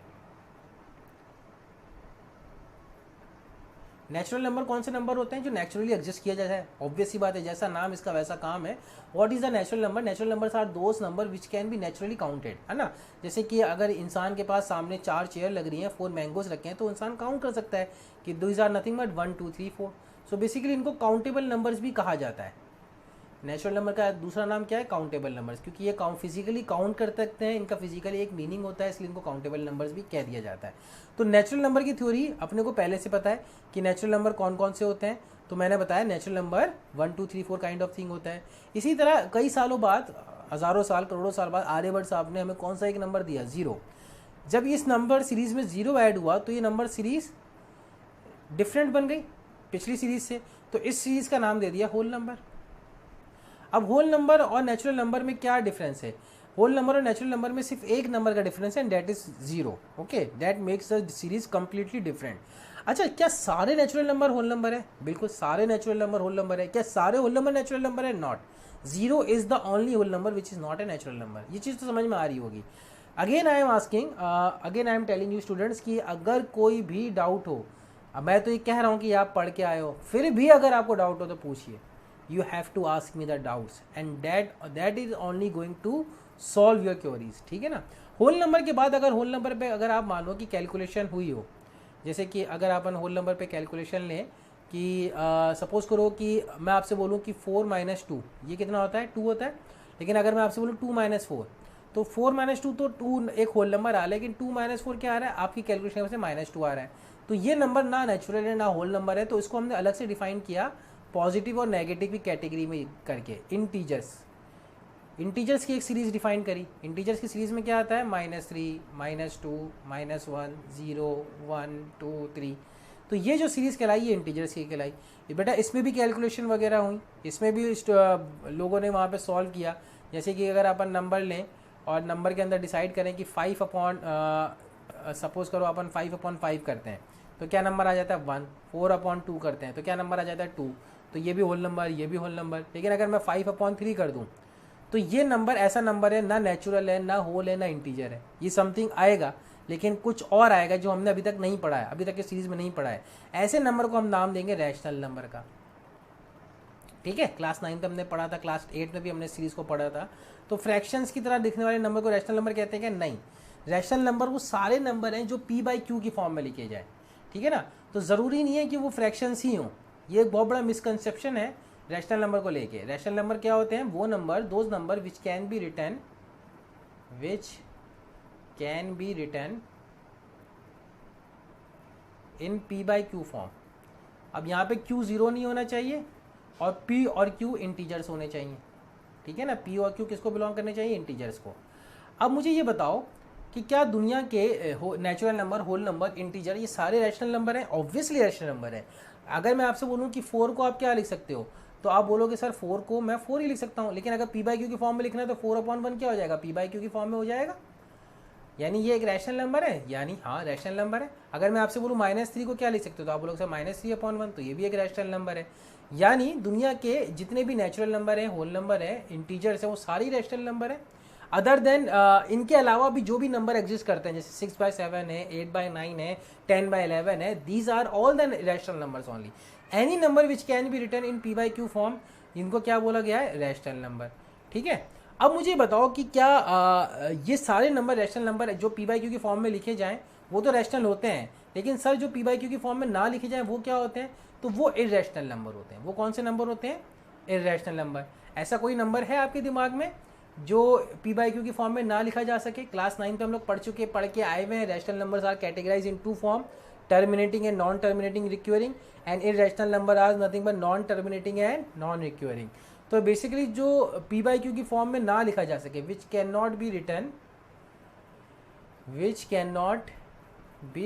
नेचुरल नंबर कौन से नंबर होते हैं? जो नेचुरली एग्जिस्ट किया जाता है। ऑब्वियस सी बात है, जैसा नाम इसका वैसा काम है। What is the natural number? Natural numbers are those number which can be naturally counted, है ना। जैसे कि अगर इंसान के पास सामने 4 चेयर लग रही हैं, 4 मैंगोज रखे हैं, तो इंसान काउंट कर सकता है कि these are nothing but 1 2 3 4। So basically इनको काउंटेबल नंबर्स भी कहा जाता है। नेचुरल नंबर का दूसरा नाम क्या है? काउंटेबल नंबर्स, क्योंकि ये फिजिकली काउंट कर सकते हैं, इनका फिजिकली एक मीनिंग होता है, इसलिए इनको काउंटेबल नंबर्स भी कह दिया जाता है। तो नेचुरल नंबर की थ्योरी अपने को पहले से पता है कि नेचुरल नंबर कौन कौन से होते हैं। तो मैंने बताया natural number 1 2 3 4 kind of thing होता है। इसी तरह कई सालों बाद, हज़ारों साल करोड़ों साल बाद आर्यभट्ट साहब ने हमें कौन सा एक नंबर दिया? 0। जब इस नंबर सीरीज़ में 0 ऐड हुआ तो ये नंबर सीरीज़ डिफरेंट बन गई पिछली सीरीज़ से, तो इस सीरीज़ का नाम दे दिया होल नंबर। अब होल नंबर और नेचुरल नंबर में क्या डिफरेंस है? होल नंबर और नेचुरल नंबर में सिर्फ एक नंबर का डिफरेंस है, and that is 0। Okay, that makes the series completely different. अच्छा, क्या सारे नेचुरल नंबर होल नंबर है? बिल्कुल, सारे नेचुरल नंबर होल नंबर है। क्या सारे होल नंबर नेचुरल नंबर है? Not. 0 is the only whole number which is not a natural number. ये चीज़ तो समझ में आ रही होगी। Again I am asking, again I am telling you students कि अगर कोई भी डाउट हो, अब मैं तो ये कह रहा हूँ कि आप पढ़ के आए हो, फिर भी अगर आपको डाउट हो तो पूछिए। You have to ask me the doubts and that is only going to solve your queries, ठीक है ना। होल नंबर के बाद अगर होल नंबर पे अगर आप मानो कि कैलकुलेशन हुई हो, जैसे कि अगर अपन होल नंबर पे कैलकुलेशन लें कि सपोज करो कि मैं आपसे बोलूँ कि 4 - 2 ये कितना होता है? 2 होता है। लेकिन अगर मैं आपसे बोलूँ 2 - 4, तो 4 - 2 तो 2 एक होल नंबर आ रहा है, लेकिन 2 - 4 क्या आ रहा है? आपकी कैलकुलेशन से -2 आ रहा है। तो ये नंबर ना नेचुरल है ना होल नंबर है, तो इसको हमने अलग से डिफाइन किया पॉजिटिव और नेगेटिव की कैटेगरी में करके। इंटीजर्स की एक सीरीज डिफाइन करी। इंटीजर्स की सीरीज में क्या आता है? -3 -2 -1 0 1 2 3। तो ये जो सीरीज कहलाई ये इंटीजर्स की कहलाई। ये बेटा इसमें भी कैलकुलेशन वगैरह हुई, इसमें भी लोगों ने वहाँ पे सॉल्व किया। जैसे कि अगर अपन नंबर लें और नंबर के अंदर डिसाइड करें कि 5 अपॉन सपोज करो अपन 5/5 करते हैं तो क्या नंबर आ जाता है? 1। 4/2 करते हैं तो क्या नंबर आ जाता है? 2। तो ये भी होल नंबर, ये भी होल नंबर। लेकिन अगर मैं 5/3 कर दूं तो ये नंबर ऐसा नंबर है, ना नेचुरल है, ना होल है, ना इंटीजर है। ये समथिंग आएगा, लेकिन कुछ और आएगा जो हमने अभी तक नहीं पढ़ा है, अभी तक के सीरीज में नहीं पढ़ा है। ऐसे नंबर को हम नाम देंगे रैशनल नंबर का, ठीक है। क्लास 9 में हमने पढ़ा था, क्लास 8 में भी हमने सीरीज को पढ़ा था। तो फ्रैक्शंस की तरह दिखने वाले नंबर को रैशनल नंबर कहते हैं क्या? नहीं। रैशनल नंबर वो सारे नंबर हैं जो p/q की फॉर्म में लिखे जाए, ठीक है ना। तो ज़रूरी नहीं है कि वो फ्रैक्शंस ही हों। ये एक बहुत बड़ा मिसकंसेप्शन है रैशनल नंबर को लेके। रैशनल नंबर क्या होते हैं? वो number, those number which can be written in p/q form. अब यहाँ पे q 0 नहीं होना चाहिए और p और q इंटीजर्स होने चाहिए, ठीक है ना। p और q किसको बिलोंग करने चाहिए? इंटीजर्स को। अब मुझे ये बताओ कि क्या दुनिया के natural number, whole number, integer ये सारे रैशनल नंबर हैं? ऑब्वियसली रैशनल नंबर है। अगर मैं आपसे बोलूँ कि 4 को आप क्या लिख सकते हो, तो आप बोलोगे सर 4 को मैं 4 ही लिख सकता हूँ। लेकिन अगर p/q की फॉर्म में लिखना है तो 4/1 क्या हो जाएगा? p/q की फॉर्म में हो जाएगा। यानी ये एक रैशनल नंबर है, यानी हाँ रैशनल नंबर है। अगर मैं आपसे बोलूँ -3 को क्या लिख सकते हो, तो आप बोलोगे सर -3/1, तो ये भी एक रैशनल नंबर है। यानी दुनिया के जितने भी नेचुरल नंबर हैं, होल नंबर है, इंटीजर्स हैं, वो सारी रैशनल नंबर है। अदर देन इनके अलावा भी जो भी नंबर एग्जिस्ट करते हैं, जैसे 6/7 है, 8/9 है, 10/11 है, these are all the rational numbers only. Any number which can be written in p/q form, इनको क्या बोला गया है, रैशनल नंबर। ठीक है, अब मुझे बताओ कि क्या ये सारे नंबर रैशनल नंबर जो p/q की फॉर्म में लिखे जाएं वो तो रैशनल होते हैं, लेकिन सर जो p/q की फॉर्म में ना लिखे जाएं वो क्या होते हैं, तो वो इर्रेशनल नंबर होते हैं। वो कौन से नंबर होते हैं, इर्रेशनल नंबर। ऐसा कोई नंबर है आपके दिमाग में जो p/q की फॉर्म में ना लिखा जा सके? क्लास 9 पे हम लोग पढ़ के आए हुए हैं, rational numbers are categorize in 2 form, terminating and non terminating recurring, and irrational number are nothing but non terminating and non recurring. तो बेसिकली जो p/q की फॉर्म में ना लिखा जा सके, which can not be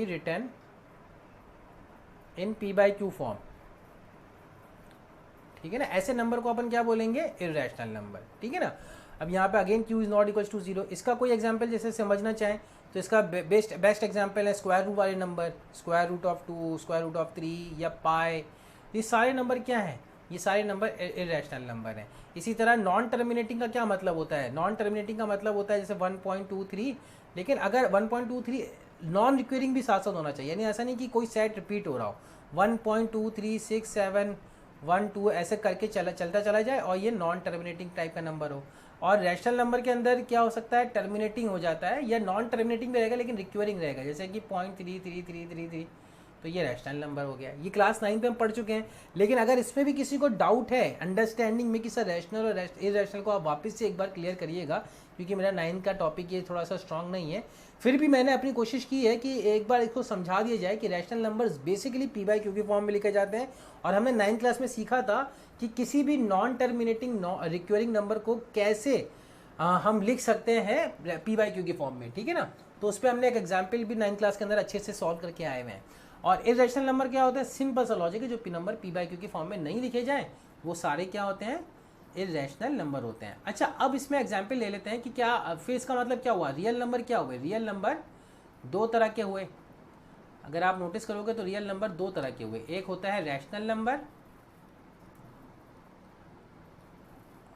written in p/q form, ठीक है ना, ऐसे नंबर को अपन क्या बोलेंगे, इर्रेशनल नंबर। ठीक है ना। अब यहाँ पे again q is not equal to 0, इसका कोई एग्जांपल जैसे समझना चाहें तो इसका बेस्ट एग्जांपल है स्क्वायर रूट वाले number, square root of 2, square root of 3 या पाई। ये सारे नंबर क्या हैं, ये सारे नंबर इर्रेशनल नंबर हैं। इसी तरह नॉन टर्मिनेटिंग का क्या मतलब होता है, नॉन टर्मिनेटिंग का मतलब होता है जैसे 1.23, लेकिन अगर 1.23 नॉन रिक्वेरिंग भी साथ साथ होना चाहिए, यानी ऐसा नहीं कि कोई सेट रिपीट हो रहा हो, 1.23 6 7 1 2 ऐसे करके चलता चला जाए और ये नॉन टर्मिनेटिंग टाइप का नंबर हो। और रैशनल नंबर के अंदर क्या हो सकता है, टर्मिनेटिंग हो जाता है, या नॉन टर्मिनेटिंग भी रहेगा लेकिन रिक्वेरिंग रहेगा, जैसे कि 0.333333, तो ये रैशनल नंबर हो गया। ये क्लास 9 पे हम पढ़ चुके हैं। लेकिन अगर इसमें भी किसी को डाउट है अंडरस्टैंडिंग में कि सर रैशनल और इरैशनल को आप वापस से एक बार क्लियर करिएगा, क्योंकि मेरा 9 का टॉपिक ये थोड़ा सा स्ट्रांग नहीं है। फिर भी मैंने अपनी कोशिश की है कि एक बार इसको समझा दिया जाए कि रैशनल नंबर्स बेसिकली p/q की फॉर्म में लिखे जाते हैं। और हमने 9th क्लास में सीखा था कि किसी भी नॉन टर्मिनेटिंग रिक्वेरिंग नंबर को कैसे हम लिख सकते हैं p/q की फॉर्म में। ठीक है ना, तो उस पर हमने एक एग्जाम्पल भी 9th क्लास के अंदर अच्छे से सॉल्व करके आए हुए हैं। और इर्रेशनल नंबर क्या होता है, सिंपल सा लॉजिक है, जो नंबर p/q की फॉर्म में नहीं लिखे जाए वो सारे क्या होते हैं, इर्रेशनल नंबर होते हैं। अच्छा, अब इसमें एग्जाम्पल ले लेते हैं कि क्या फिर इसका मतलब क्या हुआ, रियल नंबर क्या हुए। रियल नंबर दो तरह के हुए, अगर आप नोटिस करोगे तो रियल नंबर दो तरह के हुए, एक होता है रैशनल नंबर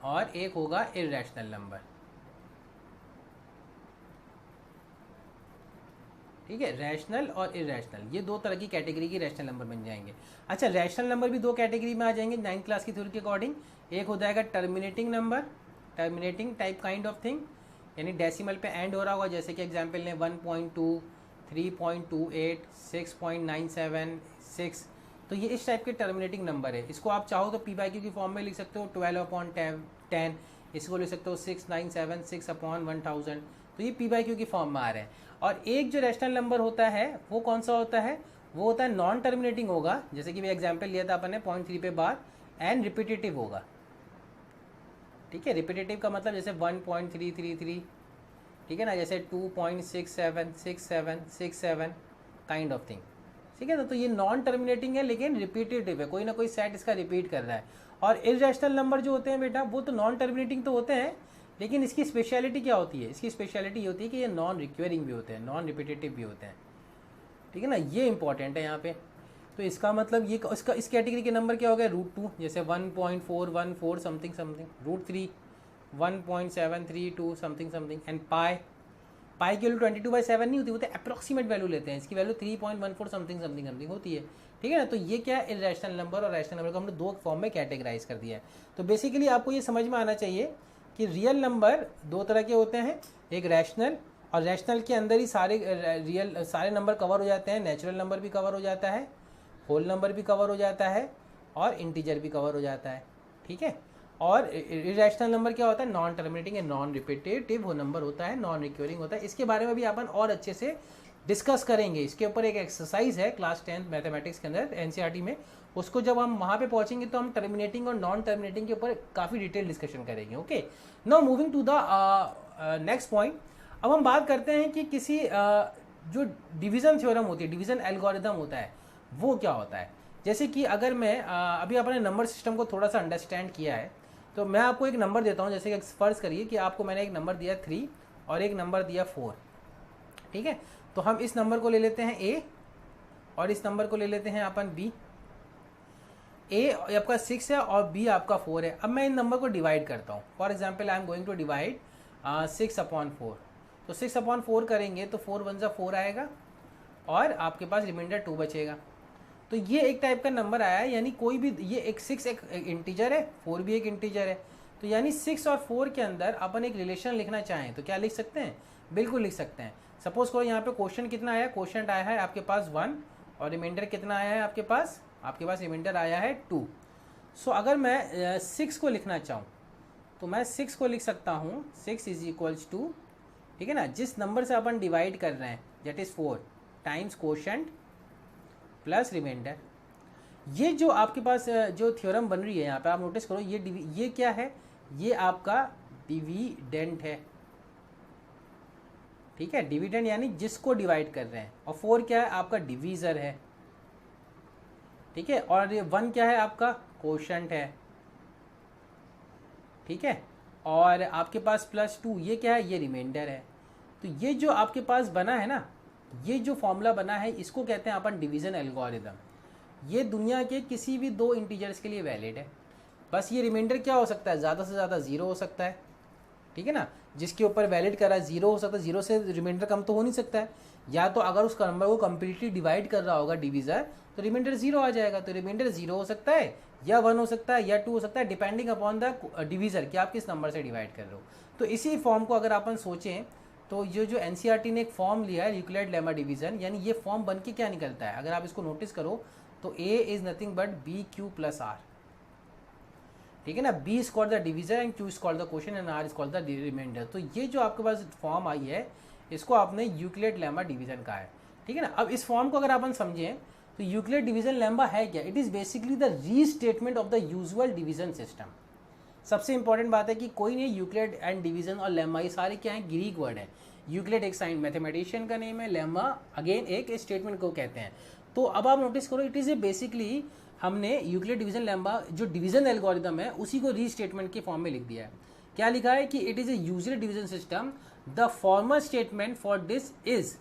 और एक होगा इर्रेशनल नंबर। ठीक है, रैशनल और इर्रेशनल, ये दो तरह की कैटेगरी के रैशनल नंबर बन जाएंगे। अच्छा, रैशनल नंबर भी दो कैटेगरी में आ जाएंगे 9th क्लास की थ्योरी के अकॉर्डिंग। एक हो जाएगा terminating number, terminating type kind of thing, यानी डेसिमल पे एंड हो रहा होगा, जैसे कि एग्जांपल ने 1.2, 3.28, 6.97, 6, तो ये इस टाइप के टर्मिनेटिंग नंबर है। इसको आप चाहो तो p/q की फॉर्म में लिख सकते हो 12/10, इसको लिख सकते हो 697 6/1000, तो ये p/q की फॉर्म में आ रहे हैं। और एक जो रैशनल नंबर होता है वो कौन सा होता है, वो होता है नॉन टर्मिनेटिंग होगा, जैसे कि मैं एग्जांपल लिया था अपन ने 0.3 पे बाद, एंड रिपीटेटिव होगा। ठीक है, रिपीटेटिव का मतलब जैसे 1.333, ठीक है ना, जैसे 2.676767 काइंड ऑफ थिंग। ठीक है ना, तो ये नॉन टर्मिनेटिंग है लेकिन रिपीटेटिव है, कोई ना कोई सेट इसका रिपीट कर रहा है। और इर्रेशनल नंबर जो होते हैं बेटा, वो तो नॉन टर्मिनेटिंग तो होते हैं, लेकिन इसकी स्पेशलिटी क्या होती है, इसकी स्पेशलिटी ये होती है कि ये नॉन रिक्वेरिंग भी होते हैं, नॉन रिपीटेटिव भी होते हैं। ठीक है ना, ये इंपॉर्टेंट है यहाँ पे। तो इसका मतलब ये इसका इस कैटेगरी के नंबर क्या हो गए, √2, जैसे 1.414 something something, √3 1.732 something something, and pi की वैल्यू 22/7 नहीं होती, वो तो अप्रॉक्सीमेट वैल्यू लेते हैं, इसकी वैल्यू 3.14 समथिंग समथिंग समथिंग होती है। ठीक है ना, तो ये क्या है, इर्रेशनल नंबर और रैशनल नंबर को हमने दो फॉर्म में कैटेगराइज कर दिया है। तो बेसिकली आपको ये समझ में आना चाहिए कि रियल नंबर दो तरह के होते हैं, एक रैशनल, और रैशनल के अंदर ही सारे नंबर कवर हो जाते हैं, नेचुरल नंबर भी कवर हो जाता है, होल नंबर भी कवर हो जाता है, और इंटीजर भी कवर हो जाता है। ठीक है, और इर्रेशनल नंबर क्या होता है, non terminating and non repetitive वो नंबर होता है, नॉन रिक्वेरिंग होता है। इसके बारे में भी अपन और अच्छे से डिस्कस करेंगे। इसके ऊपर एक एक्सरसाइज है क्लास 10 मैथमेटिक्स के अंदर एनसीईआरटी में, उसको जब हम वहाँ पे पहुँचेंगे तो हम टर्मिनेटिंग और नॉन टर्मिनेटिंग के ऊपर काफ़ी डिटेल डिस्कशन करेंगे। Okay, now moving to the next point. अब हम बात करते हैं कि किसी जो डिवीज़न थ्योरम होती है, डिवीज़न एल्गोरिदम होता है, वो क्या होता है। जैसे कि अगर मैं अभी अपने नंबर सिस्टम को थोड़ा सा अंडरस्टैंड किया है, तो मैं आपको एक नंबर देता हूँ, जैसे कि फर्ज करिए कि आपको मैंने एक नंबर दिया 3 और एक नंबर दिया 4। ठीक है, तो हम इस नंबर को ले लेते हैं a और इस नंबर को ले लेते हैं अपन b। a आपका 6 है और b आपका 4 है। अब मैं इन नंबर को डिवाइड करता हूँ। For example I am going to divide 6/4। तो 6/4 करेंगे तो 4 1 जा 4 आएगा और आपके पास रिमाइंडर 2 बचेगा। तो ये एक टाइप का नंबर आया है, यानी कोई भी ये एक 6 एक इंटीजर है, 4 भी एक इंटीजर है। तो यानी 6 और 4 के अंदर अपन एक रिलेशन लिखना चाहें तो क्या लिख सकते हैं? बिल्कुल लिख सकते हैं। सपोज करो यहाँ पे क्वेश्चन कितना आया, क्वेश्चन आया है आपके पास 1 और रिमाइंडर कितना आया है आपके पास रिमाइंडर आया है 2। सो अगर मैं 6 को लिखना चाहूँ तो मैं 6 को लिख सकता हूँ 6 इज इक्वल्स टू, ठीक है ना, जिस नंबर से अपन डिवाइड कर रहे हैं that is 4 times quotient plus remainder. ये जो आपके पास जो थ्योरम बन रही है यहाँ पे आप नोटिस करो, ये क्या है? ये आपका डिविडेंड है, ठीक है, डिविडेंड यानी जिसको डिवाइड कर रहे हैं। और 4 क्या है? आपका डिवीजर है, ठीक है। और ये 1 क्या है? आपका क्वोशंट है, ठीक है। और आपके पास +2 ये क्या है? ये रिमाइंडर है। तो ये जो आपके पास बना है ना, ये जो फॉर्मूला बना है इसको कहते हैं अपन डिवीजन एल्गोरिदम। ये दुनिया के किसी भी 2 इंटीजर्स के लिए वैलिड है। बस ये रिमाइंडर क्या हो सकता है? ज़्यादा से ज़्यादा 0 हो सकता है, ठीक है ना। जिसके ऊपर वैलिड करा 0 हो सकता है, 0 से रिमाइंडर कम तो हो नहीं सकता है। या तो अगर उस नंबर को कम्प्लीटली डिवाइड कर रहा होगा डिवीज़र तो रिमाइंडर 0 आ जाएगा। तो रिमाइंडर 0 हो सकता है या 1 हो सकता है या 2 हो सकता है, डिपेंडिंग अपॉन द डिवीज़र कि आप किस नंबर से डिवाइड कर रहे हो। तो इसी फॉर्म को अगर अपन सोचें तो ये जो एनसीईआरटी ने एक फॉर्म लिया है यूक्लिड लेमा डिवीजन, यानी ये फॉर्म बन के क्या निकलता है? अगर आप इसको नोटिस करो तो A is nothing but B Q plus R, ठीक है ना। B is called the divisor and Q is called the quotient and R is called the remainder. तो ये जो आपके पास फॉर्म आई है इसको आपने यूक्लिड लेमा डिवीजन कहा है, ठीक है ना। अब इस फॉर्म को अगर अपन समझें तो यूक्लिड डिवीजन लेमा है क्या? It is basically the restatement of the usual division system. सबसे इंपॉर्टेंट बात है कि कोई नहीं, यूक्लिड एंड डिवीजन और लेमा ये सारे क्या है? ग्रीक वर्ड है। यूक्लिड एक साइंस मैथमेटिशियन का नेम है, लेमा अगेन एक स्टेटमेंट को कहते हैं। तो अब आप नोटिस करो इट इज ए बेसिकली हमने यूक्लिड डिवीजन लेमा जो डिवीजन एल्गोरिदम है उसी को रीस्टेटमेंट के फॉर्म में लिख दिया है। क्या लिखा है कि it is a usual division system, the formal statement for this is,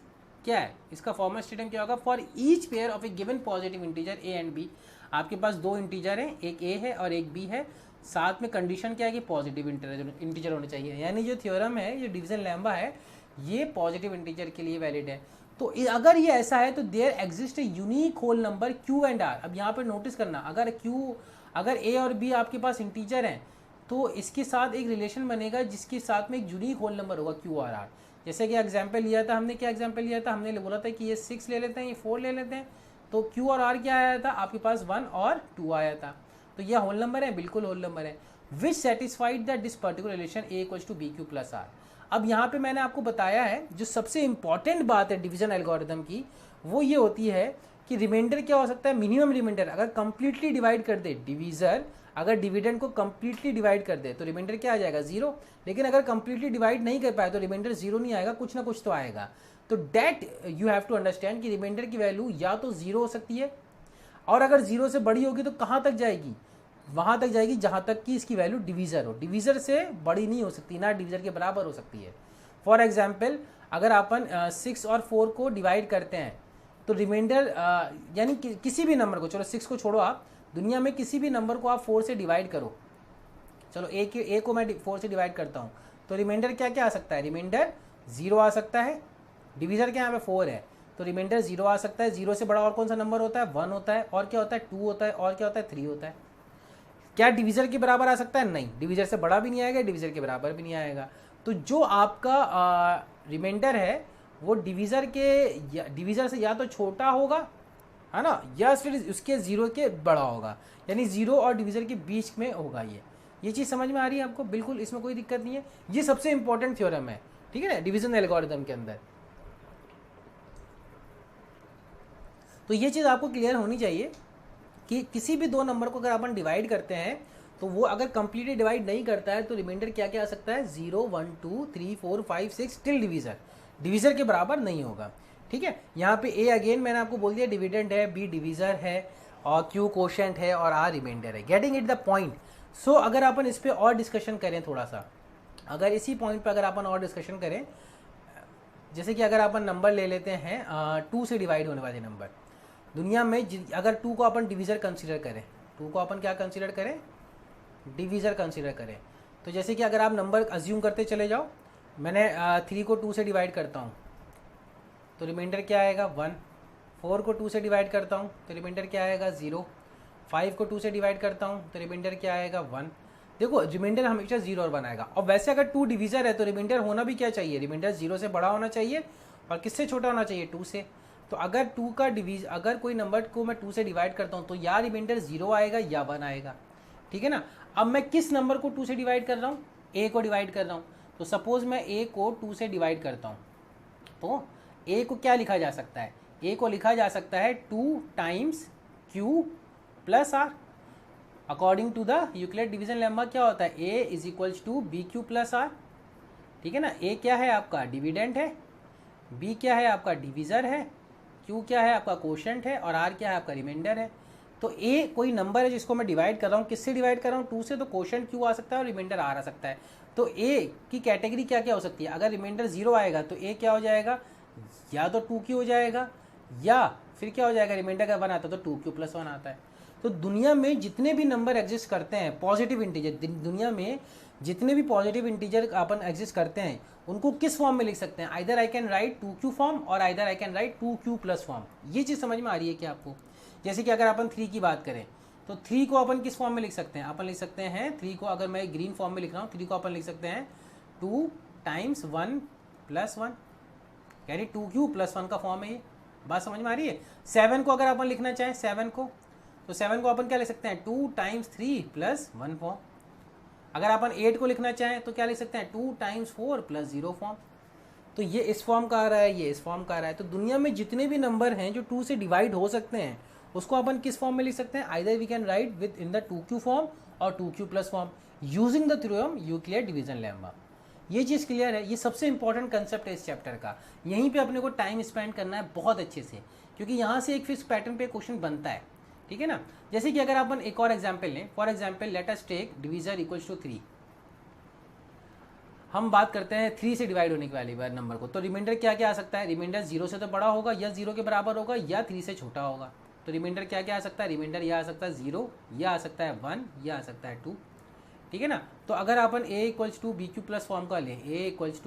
क्या है इसका फॉर्मल स्टेटमेंट? क्या होगा? For each pair of a given positive integer a and b. आपके पास 2 इंटीजर हैं, एक ए है और एक बी है, साथ में कंडीशन क्या है कि पॉजिटिव इंटीजर होने चाहिए। यानी जो थ्योरम है, जो डिवीजन लेमा है, ये पॉजिटिव इंटीजर के लिए वैलिड है। तो अगर ये ऐसा है तो there exist a unique whole number q and r. अब यहाँ पर नोटिस करना, अगर ए और बी आपके पास इंटीजर हैं तो इसके साथ एक रिलेशन बनेगा जिसके साथ में एक यूनिक होल नंबर होगा क्यू और आर। जैसे कि एग्जाम्पल लिया था हमने, क्या एग्जाम्पल लिया था? हमने बोला था कि ये 6 ले लेते हैं, ये 4 ले लेते हैं, तो क्यू और आर क्या आया था? आपके पास 1 और 2 आया था। तो यह होल नंबर है, बिल्कुल होल नंबर है, which satisfied that this particular relation A equals to B Q plus R. अब यहाँ पे मैंने आपको बताया है जो सबसे इंपॉर्टेंट बात है डिवीजन एल्गोरिदम की, वो ये होती है कि रिमाइंडर क्या हो सकता है? मिनिमम रिमाइंडर अगर कंप्लीटली डिवाइड कर दे डिवीजर, अगर डिविडेंड को कंप्लीटली डिवाइड कर दे तो रिमाइंडर क्या आ जाएगा? 0। लेकिन अगर कंप्लीटली डिवाइड नहीं कर पाए तो रिमाइंडर 0 नहीं आएगा, कुछ ना कुछ तो आएगा। तो that you have to understand कि रिमाइंडर की वैल्यू या तो 0 हो सकती है, और अगर 0 से बड़ी होगी तो कहाँ तक जाएगी? वहाँ तक जाएगी जहाँ तक कि इसकी वैल्यू डिवीजर हो। डिवीजर से बड़ी नहीं हो सकती, ना डिवीजर के बराबर हो सकती है। फॉर एग्जाम्पल अगर अपन 6 और 4 को डिवाइड करते हैं तो रिमाइंडर यानी किसी भी नंबर को, चलो 6 को छोड़ो, आप दुनिया में किसी भी नंबर को आप 4 से डिवाइड करो, चलो ए को मैं 4 से डिवाइड करता हूँ, तो रिमाइंडर क्या क्या आ सकता है? रिमाइंडर 0 आ सकता है, डिवीजर क्या यहाँ पे 4 है तो रिमाइंडर 0 आ सकता है। 0 से बड़ा और कौन सा नंबर होता है? 1 होता है, और क्या होता है? 2 होता है, और क्या होता है? 3 होता है। क्या डिवीजर के बराबर आ सकता है? नहीं, डिवीजर से बड़ा भी नहीं आएगा, डिवीजर के बराबर भी नहीं आएगा। तो जो आपका रिमाइंडर है वो डिवीजर से या तो छोटा होगा, है ना, या फिर उसके 0 के बड़ा होगा, यानी 0 और डिवीजर के बीच में होगा। ये चीज़ समझ में आ रही है आपको? बिल्कुल, इसमें कोई दिक्कत नहीं है। ये सबसे इंपॉर्टेंट थ्योरम है, ठीक है ना, डिवीजन एल्गोरिथम के अंदर। तो ये चीज़ आपको क्लियर होनी चाहिए कि किसी भी 2 नंबर को अगर अपन डिवाइड करते हैं तो वो अगर कंप्लीटली डिवाइड नहीं करता है तो रिमाइंडर क्या क्या आ सकता है? 0 1 2 3 4 5 6 टिल डिवीजर के बराबर नहीं होगा, ठीक है। यहाँ पे ए अगेन मैंने आपको बोल दिया डिविडेंड है, बी डिवीजर है, और क्यू क्वोशंट है, और आर रिमाइंडर है। Getting it the point. So अगर अपन इस पर और डिस्कशन करें थोड़ा सा, अगर इसी पॉइंट पर अगर अपन और डिस्कशन करें जैसे कि अगर अपन नंबर ले लेते हैं 2 से डिवाइड होने वाले नंबर, दुनिया में अगर 2 को अपन डिविज़र कंसिडर करें, 2 को अपन क्या कंसिडर करें, डिविज़र कंसिडर करें, तो जैसे कि अगर आप नंबर अज्यूम करते चले जाओ, मैंने 3 को 2 से डिवाइड करता हूँ तो रिमाइंडर क्या आएगा 1, 4 को 2 से डिवाइड करता हूँ तो रिमाइंडर क्या आएगा 0, 5 को 2 से डिवाइड करता हूँ तो रिमाइंडर क्या आएगा 1। देखो रिमाइंडर हमेशा 0 और 1 आएगा। और वैसे अगर 2 डिविज़र है तो रिमाइंडर होना भी क्या चाहिए, रिमाइंडर 0 से बड़ा होना चाहिए और किससे छोटा होना चाहिए, 2 से। तो अगर 2 का अगर कोई नंबर को मैं 2 से डिवाइड करता हूँ तो या रिमाइंडर 0 आएगा या 1 आएगा, ठीक है ना। अब मैं किस नंबर को 2 से डिवाइड कर रहा हूँ, a को डिवाइड कर रहा हूँ। तो सपोज मैं a को 2 से डिवाइड करता हूँ तो a को क्या लिखा जा सकता है, a को लिखा जा सकता है 2 times q plus r। According to the Euclid division lemma क्या होता है, a is equals to B Q plus r, ठीक है ना। a क्या है आपका डिविडेंट है, b क्या है आपका डिविज़र है, q क्या है आपका कोशेंट है और r क्या है आपका रिमाइंडर है। तो a कोई नंबर है जिसको मैं डिवाइड कर रहा हूँ, किससे डिवाइड कर रहा हूँ, 2 से, तो कोशेंट q आ सकता है और रिमाइंडर r आ सकता है। तो a की कैटेगरी क्या क्या हो सकती है, अगर रिमाइंडर 0 आएगा तो a क्या हो जाएगा, या तो 2q हो जाएगा या फिर क्या हो जाएगा, रिमाइंडर का 1 आता है तो 2q प्लस 1 आता है। तो दुनिया में जितने भी नंबर एग्जिस्ट करते हैं पॉजिटिव इंटीजर, दुनिया में जितने भी पॉजिटिव इंटीजर अपन एग्जिस्ट करते हैं उनको किस फॉर्म में लिख सकते हैं, either I can write 2q form और either I can write 2q plus form. ये चीज़ समझ में आ रही है क्या आपको। जैसे कि अगर अपन 3 की बात करें तो 3 को अपन किस फॉर्म में लिख सकते हैं, अपन लिख सकते हैं 3 को, अगर मैं ग्रीन फॉर्म में लिख रहा हूँ 3 को अपन लिख सकते हैं 2 टाइम्स 1 प्लस 1, यानी 2q प्लस 1 का फॉर्म है। ये बात समझ में आ रही है। 7 को अगर अपन लिखना चाहें 7 को, तो 7 को अपन क्या लिख सकते हैं 2 टाइम्स 3 प्लस 1 फॉर्म। अगर अपन 8 को लिखना चाहें तो क्या लिख सकते हैं 2 टाइम्स 4 प्लस 0 फॉर्म। तो ये इस फॉर्म का आ रहा है, ये इस फॉर्म का आ रहा है। तो दुनिया में जितने भी नंबर हैं जो 2 से डिवाइड हो सकते हैं उसको अपन किस फॉर्म में लिख सकते हैं, either we can write within the 2q form और 2q plus form using the theorem Euclid division lemma. ये चीज़ क्लियर है। ये सबसे इंपॉर्टेंट कंसेप्ट है इस चैप्टर का। यहीं पे अपने को टाइम स्पेंड करना है बहुत अच्छे से, क्योंकि यहाँ से एक फिक्स पैटर्न पे क्वेश्चन बनता है, ठीक है ना। जैसे कि अगर अपन एक और एग्जांपल लें, for example let us take divisor equals to 3। हम बात करते हैं 3 से डिवाइड होने के वाले नंबर को, तो रिमाइंडर क्या क्या आ सकता है, रिमाइंडर 0 से तो बड़ा होगा या 0 के बराबर होगा या 3 से छोटा होगा। तो रिमाइंडर क्या क्या आ सकता है, रिमाइंडर यह आ सकता है 0, यह आ सकता है 1, यह आ सकता है 2, ठीक है ना। तो अगर अपन a equals to B Q plus form का लें, a equals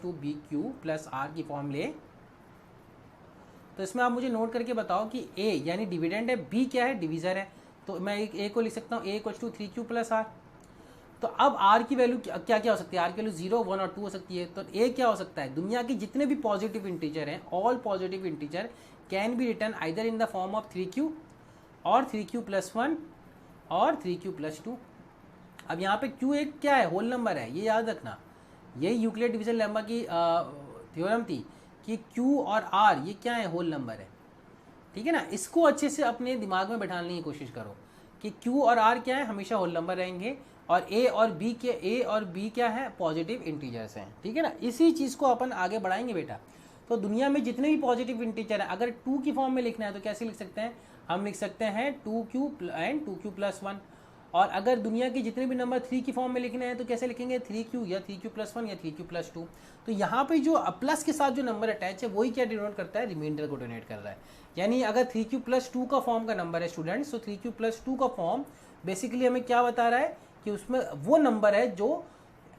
to B Q plus r की फॉर्म ले, तो इसमें आप मुझे नोट करके बताओ कि a यानी डिविडेंड है, b क्या है डिवीज़र है। तो मैं a को लिख सकता हूँ a equals to 3q plus r. तो अब r की वैल्यू क्या क्या हो सकती है, r की वैल्यू 0, 1 और 2 हो सकती है। तो a क्या हो सकता है, दुनिया के जितने भी पॉजिटिव इंटीजर हैं, all positive integer can be return either in the form of 3q और 3q प्लस 1 और 3q प्लस 2। अब यहाँ पे q एक क्या है, होल नंबर है, ये याद रखना। यही यूक्लिड डिवीजन लेम्मा की थ्योरम थी कि q और r ये क्या है, होल नंबर है, ठीक है ना। इसको अच्छे से अपने दिमाग में बैठाने की कोशिश करो कि q और r क्या है, हमेशा होल नंबर रहेंगे और a और b क्या है, पॉजिटिव इंटीजर्स हैं, ठीक है ना। इसी चीज़ को अपन आगे बढ़ाएंगे बेटा। तो दुनिया में जितने भी पॉजिटिव इंटीजर हैं, अगर 2 की फॉर्म में लिखना है तो कैसे लिख सकते हैं, हम लिख सकते हैं 2q एंड 2q प्लस 1। और अगर दुनिया के जितने भी नंबर 3 की फॉर्म में लिखने हैं तो कैसे लिखेंगे, 3q या 3q प्लस 1 या 3q प्लस 2। तो यहाँ पे जो प्लस के साथ जो नंबर अटैच है वही क्या डिनोट करता है, रिमाइंडर को डिनोट कर रहा है। यानी अगर 3q प्लस 2 का फॉर्म का नंबर है स्टूडेंट्स, तो 3q प्लस 2 का फॉर्म बेसिकली हमें क्या बता रहा है कि उसमें वो नंबर है जो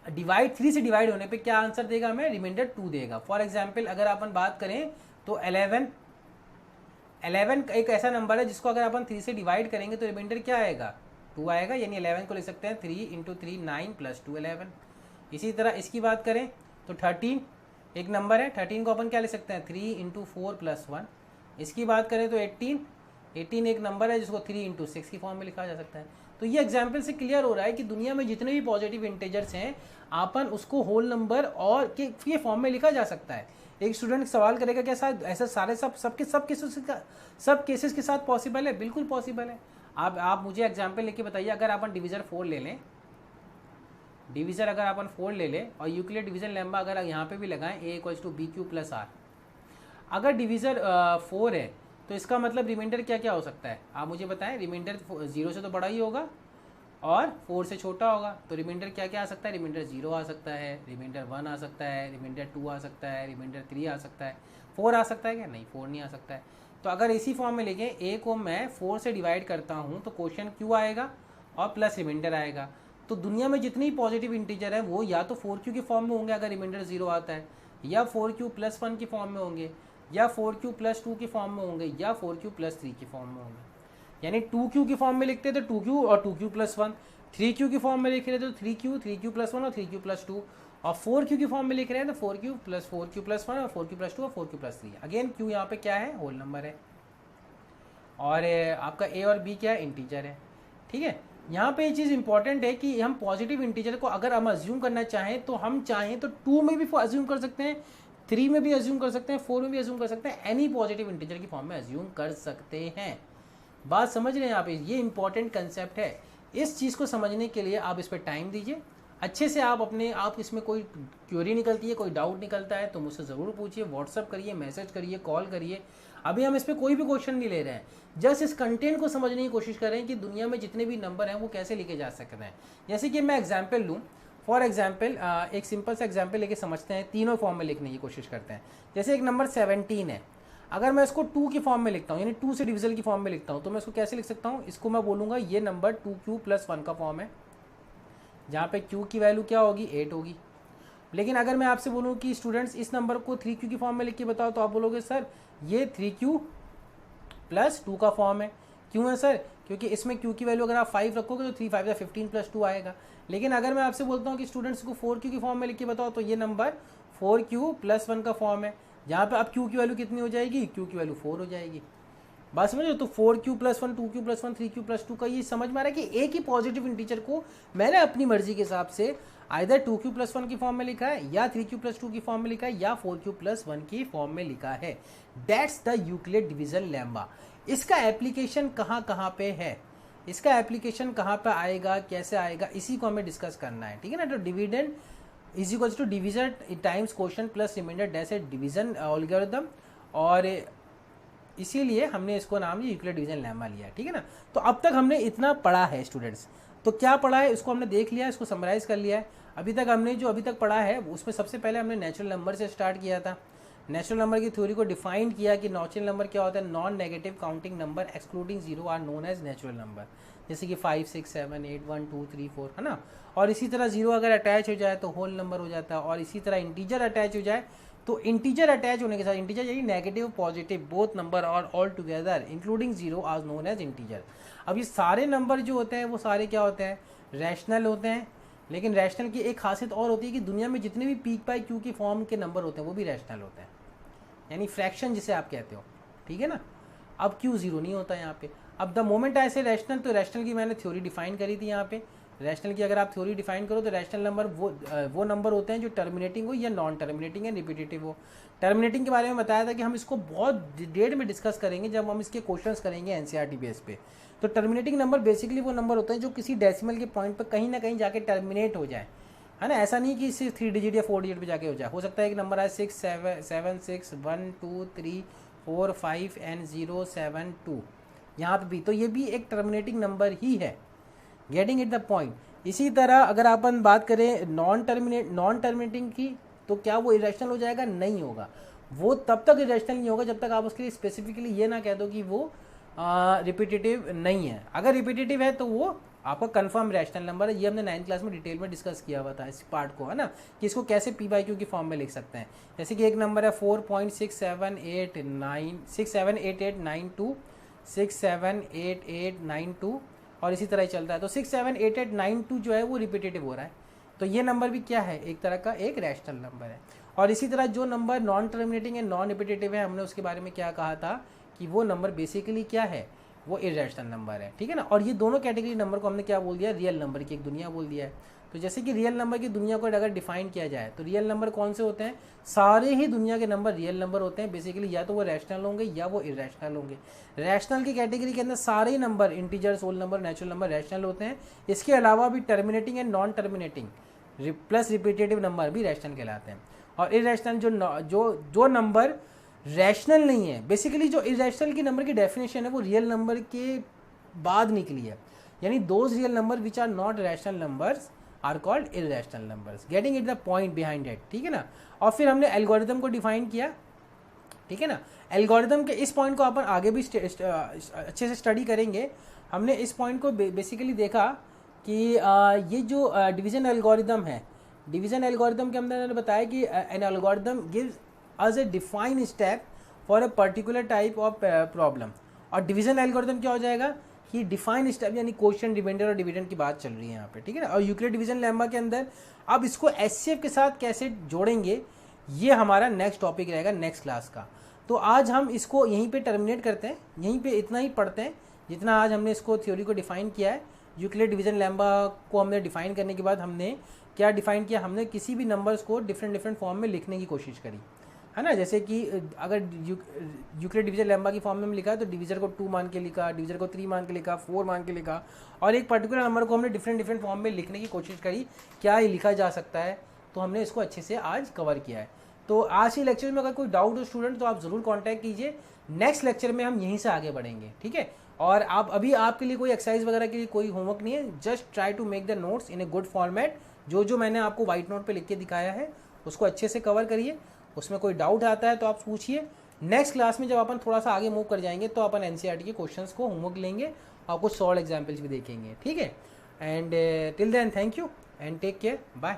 3 से डिवाइड होने पे क्या आंसर देगा, हमें रिमाइंडर 2 देगा। फॉर एग्जाम्पल अगर अपन बात करें तो 11 एक ऐसा नंबर है जिसको अगर अपन 3 से डिवाइड करेंगे तो रिमाइंडर क्या आएगा, 2 आएगा। यानी 11 को लिख सकते हैं 3 इंटू 3 9 प्लस 2 11। इसी तरह इसकी बात करें तो 13 एक नंबर है, 13 को अपन क्या लिख सकते हैं 3 इंटू 4 प्लस 1। इसकी बात करें तो 18 एक नंबर है जिसको 3 इंटू 6 की फॉर्म में लिखा जा सकता है। तो ये एग्जाम्पल से क्लियर हो रहा है कि दुनिया में जितने भी पॉजिटिव इंटीजर्स हैं अपन उसको होल नंबर और के फॉर्म में लिखा जा सकता है। एक स्टूडेंट सवाल करेगा क्या सर ऐसा सारे सब केसेस के साथ पॉसिबल है, बिल्कुल पॉसिबल है। आप मुझे एग्जाम्पल लेके बताइए, अगर अपन डिवीज़र 4 ले लें, डिवीज़र अगर अपन 4 ले लें और यूक्लिड डिवीजन लेम्मा अगर यहाँ पे भी लगाएं a equals to B Q plus r, अगर डिवीज़र 4 है तो इसका मतलब रिमाइंडर क्या क्या हो सकता है, आप मुझे बताएं। रिमाइंडर 0 से तो बड़ा ही होगा और 4 से छोटा होगा तो रिमाइंडर क्या क्या आ सकता है, रिमाइंडर 0 आ सकता है, रिमाइंडर 1 आ सकता है, रिमाइंडर 2 आ सकता है, रिमाइंडर 3 आ सकता है। 4 आ सकता है क्या, नहीं 4 नहीं आ सकता है। तो अगर इसी फॉर्म में लिखें ए को मैं 4 से डिवाइड करता हूँ तो क्वेश्चन क्यू आएगा और प्लस रिमाइंडर आएगा। तो दुनिया में जितनी पॉजिटिव इंटीजर है वो या तो 4q के फॉर्म में होंगे अगर रिमाइंडर 0 आता है, या 4q + 1 के फॉर्म में होंगे, या 4q + 2 के फॉर्म में होंगे, या 4q + 3 के फॉर्म में होंगे। यानी 2q के फॉर्म में लिखते हैं तो 2q और 2q + 1, 3q के फॉर्म में लिख रहे हैं तो 3q, 3q + 1 और 3q + 2, और 4q के फॉर्म में लिख रहे हैं तो 4q + 4q + 1 और 4q + 2 और 4q + 3। अगेन q यहाँ पे क्या है, होल नंबर है, और आपका a और b क्या है, इंटीजर है। ठीक है, यहाँ पे ये चीज़ इंपॉर्टेंट है कि हम पॉजिटिव इंटीजर को अगर हम अज्यूम करना चाहें तो हम चाहें तो 2 में भी अज्यूम कर सकते हैं, 3 में भी अज्यूम कर सकते हैं, 4 में भी अज्यूम कर सकते हैं, एनी पॉजिटिव इंटीजर की फॉर्म में अज्यूम कर सकते हैं। बात समझ रहे हैं आप, ये इंपॉर्टेंट कंसेप्ट है। इस चीज़ को समझने के लिए आप इस पर टाइम दीजिए अच्छे से। आप इसमें कोई क्वेरी निकलती है, कोई डाउट निकलता है तो मुझसे ज़रूर पूछिए, व्हाट्सअप करिए, मैसेज करिए, कॉल करिए। अभी हम इस पर कोई भी क्वेश्चन नहीं ले रहे हैं, जस्ट इस कंटेंट को समझने की कोशिश कर रहे हैं कि दुनिया में जितने भी नंबर हैं वो कैसे लिखे जा सकते हैं। जैसे कि मैं एग्जाम्पल लूँ, फॉर एग्जाम्पल एक सिंपल सा एग्जाम्पल लेके समझते हैं, तीनों फॉर्म में लिखने की कोशिश करते हैं। जैसे एक नंबर 17 है, अगर मैं इसको 2 की फॉर्म में लिखता हूँ, यानी 2 से डिविजन की फॉर्म में लिखता हूँ, तो मैं इसको कैसे लिख सकता हूँ, इसको मैं बोलूँगा ये नंबर 2q + 1 का फॉर्म है, जहाँ पे q की वैल्यू क्या होगी, 8 होगी। लेकिन अगर मैं आपसे बोलूँ कि स्टूडेंट्स इस नंबर को 3q की फॉर्म में लिख के बताओ, तो आप बोलोगे सर ये 3q + 2 का फॉर्म है। क्यों है सर, क्योंकि इसमें q की वैल्यू अगर आप 5 रखोगे तो 3 5 15 + 2 आएगा। लेकिन अगर मैं आपसे बोलता हूँ कि स्टूडेंट्स को 4q की फॉर्म में लिख के बताओ, तो ये नंबर 4q + 1 का फॉर्म है, जहाँ पे अब q की वैल्यू कितनी हो जाएगी, q की वैल्यू 4 हो जाएगी। बात समझ रहे हो, तो 4q + 1, 2q + 1, 3q + 2 का ये समझ में आ रहा है कि एक ही पॉजिटिव इंटीजर को मैंने अपनी मर्जी के हिसाब से आइदर 2q + 1 की फॉर्म में लिखा है, या 3q + 2 की फॉर्म में लिखा है, या 4q + 1 की फॉर्म में लिखा है। That's the Euclid division lemma. इसका एप्लीकेशन कहाँ कहाँ पे है, इसका एप्लीकेशन कहाँ पे आएगा, कैसे आएगा, इसी को हमें डिस्कस करना है। ठीक है ना, तो dividend = division times quotient plus remainder dash a division algorithm, और इसीलिए हमने इसको नाम लिया यूक्लिड डिवीजन लेम्मा लिया। ठीक है ना, तो अब तक हमने इतना पढ़ा है स्टूडेंट्स, तो क्या पढ़ा है इसको हमने देख लिया, इसको समराइज कर लिया है। अभी तक हमने जो अभी तक पढ़ा है उसमें सबसे पहले हमने नेचुरल नंबर से स्टार्ट किया था, नेचुरल नंबर की थ्योरी को डिफाइन किया कि नेचुरल नंबर क्या होता है, non negative counting number excluding 0 are known as natural number, जैसे कि 5 6 7 8 1 2 3 4 है ना। और इसी तरह 0 अगर अटैच हो जाए तो होल नंबर हो जाता है, और इसी तरह इंटीजर अटैच हो जाए तो इंटीजर अटैच होने के साथ, इंटीजर यानी नेगेटिव पॉजिटिव बोथ नंबर और all together including 0 are known as integer. अब ये सारे नंबर जो होते हैं वो सारे क्या होते हैं, रैशनल होते हैं। लेकिन रैशनल की एक खासियत और होती है कि दुनिया में जितने भी पीक बाय क्यू की फॉर्म के नंबर होते हैं वो भी रैशनल होते हैं, यानी फ्रैक्शन जिसे आप कहते हो। ठीक है ना, अब क्यू 0 नहीं होता यहाँ पे। अब द मोमेंट ऐसे रैशनल, तो रैशनल की मैंने थ्योरी डिफाइन करी थी यहाँ पे। रैशनल की अगर आप थ्योरी डिफाइन करो तो रैशनल नंबर वो नंबर होते हैं जो टर्मिनेटिंग हो या नॉन टर्मिनेटिंग या रिपीटेटिव हो। टर्मिनेटिंग के बारे में बताया था कि हम इसको बहुत डिटेल में डिस्कस करेंगे जब हम इसके क्वेश्चंस करेंगे एनसीईआरटी बेस पे। तो टर्मिनेटिंग नंबर बेसिकली वो नंबर होते हैं जो किसी डेसिमल के पॉइंट पर कहीं ना कहीं जाके टर्मिनेट हो जाए, है ना। ऐसा नहीं कि सिर्फ 3 डिजिट या 4 डिजिट पे जाके हो जाए। हो सकता है कि नंबर आए 6 7 6 1 2 3 4 5 एंड 0 7 2 यहाँ पे भी, तो ये भी एक टर्मिनेटिंग नंबर ही है। Getting it the point. इसी तरह अगर अपन बात करें नॉन टर्मिनेटिंग की, तो क्या वो इरेशनल हो जाएगा, नहीं होगा। वो तब तक इरेशनल नहीं होगा जब तक आप उसके लिए स्पेसिफिकली ये ना कह दो कि वो रिपीटेटिव नहीं है। अगर रिपीटेटिव है तो वो आपका कंफर्म रैशनल नंबर है। ये हमने 9th क्लास में डिटेल में डिस्कस किया हुआ था इस पार्ट को, है ना, कि इसको कैसे पी बाई क्यू की फॉर्म में लिख सकते हैं। जैसे कि एक नंबर है 4.678892 678892 और इसी तरह ही चलता है। तो 678892 जो है वो रिपीटेटिव हो रहा है, तो ये नंबर भी क्या है, एक तरह का एक रैशनल नंबर है। और इसी तरह जो नंबर नॉन टर्मिनेटिंग है, नॉन रिपीटेटिव है, हमने उसके बारे में क्या कहा था कि वो नंबर बेसिकली क्या है, वो इरेशनल नंबर है। ठीक है ना। और ये दोनों कैटेगरी नंबर को हमने क्या बोल दिया, रियल नंबर की एक दुनिया बोल दिया है। तो जैसे कि रियल नंबर की दुनिया को अगर डिफाइन किया जाए तो रियल नंबर कौन से होते हैं, सारे ही दुनिया के नंबर रियल नंबर होते हैं बेसिकली, या तो वो रैशनल होंगे या वो इरेशनल होंगे। रैशनल की कैटेगरी के अंदर सारे ही number, integers, whole number, natural number rational होते हैं। इसके अलावा भी terminating and non terminating plus repetitive number भी रैशनल कहलाते हैं। और इरेशनल जो नंबर रैशनल नहीं है, बेसिकली जो इरेशनल की नंबर की डेफिनेशन है वो रियल नंबर के बाद निकली है। यानी those real number which are not rational numbers are called irrational numbers. Getting it the point behind it, ठीक है ना। और फिर हमने एल्गोरिथम को डिफाइन किया, ठीक है ना। एल्गोरिथम के इस पॉइंट को अपन आगे भी अच्छे से स्टडी करेंगे। हमने इस पॉइंट को बेसिकली देखा कि ये जो डिवीजन एल्गोरिथम है, डिवीजन एल्गोरिथम के अंदर मैंने बताया कि an algorithm gives us A defined step for a particular type of problem. और डिवीजन एल्गोरिथम क्या हो जाएगा कि डिफाइंड स्टेप, यानी क्वोशिएंट, रिमाइंडर और डिविडेंड की बात चल रही है यहाँ पे, ठीक है ना। और यूक्लिड डिवीजन लेम्मा के अंदर अब इसको एचसीएफ के साथ कैसे जोड़ेंगे, ये हमारा नेक्स्ट टॉपिक रहेगा नेक्स्ट क्लास का। तो आज हम इसको यहीं पे टर्मिनेट करते हैं, यहीं पे इतना ही पढ़ते हैं जितना आज हमने इसको थ्योरी को डिफाइन किया है। यूक्लिड डिवीजन लेम्मा को हमने डिफाइन करने के बाद हमने क्या डिफाइन किया, हमने किसी भी नंबर्स को डिफरेंट फॉर्म में लिखने की कोशिश करी, है ना। जैसे कि अगर यूक्लिड डिवीजन लेम्मा की फॉर्म में लिखा है तो डिवीजर को 2 मान के लिखा, डिवीजर को 3 मान के लिखा, 4 मान के लिखा, और एक पर्टिकुलर नंबर को हमने डिफरेंट फॉर्म में लिखने की कोशिश करी, क्या ये लिखा जा सकता है। तो हमने इसको अच्छे से आज कवर किया है। तो आज के लेक्चर में अगर कोई डाउट हो स्टूडेंट तो आप ज़रूर कांटेक्ट कीजिए। नेक्स्ट लेक्चर में हम यहीं से आगे बढ़ेंगे, ठीक है। और आप अभी आपके लिए कोई एक्सरसाइज वगैरह के लिए कोई होमवर्क नहीं है, just try to make the notes in a good format. जो मैंने आपको व्हाइट नोट पे लिख के दिखाया है उसको अच्छे से कवर करिए। उसमें कोई डाउट आता है तो आप पूछिए। नेक्स्ट क्लास में जब अपन थोड़ा सा आगे मूव कर जाएंगे तो अपन एनसीईआरटी के क्वेश्चंस को होमवर्क लेंगे और कुछ सॉल्व एग्जाम्पल्स भी देखेंगे, ठीक है। And till then thank you and take care, bye.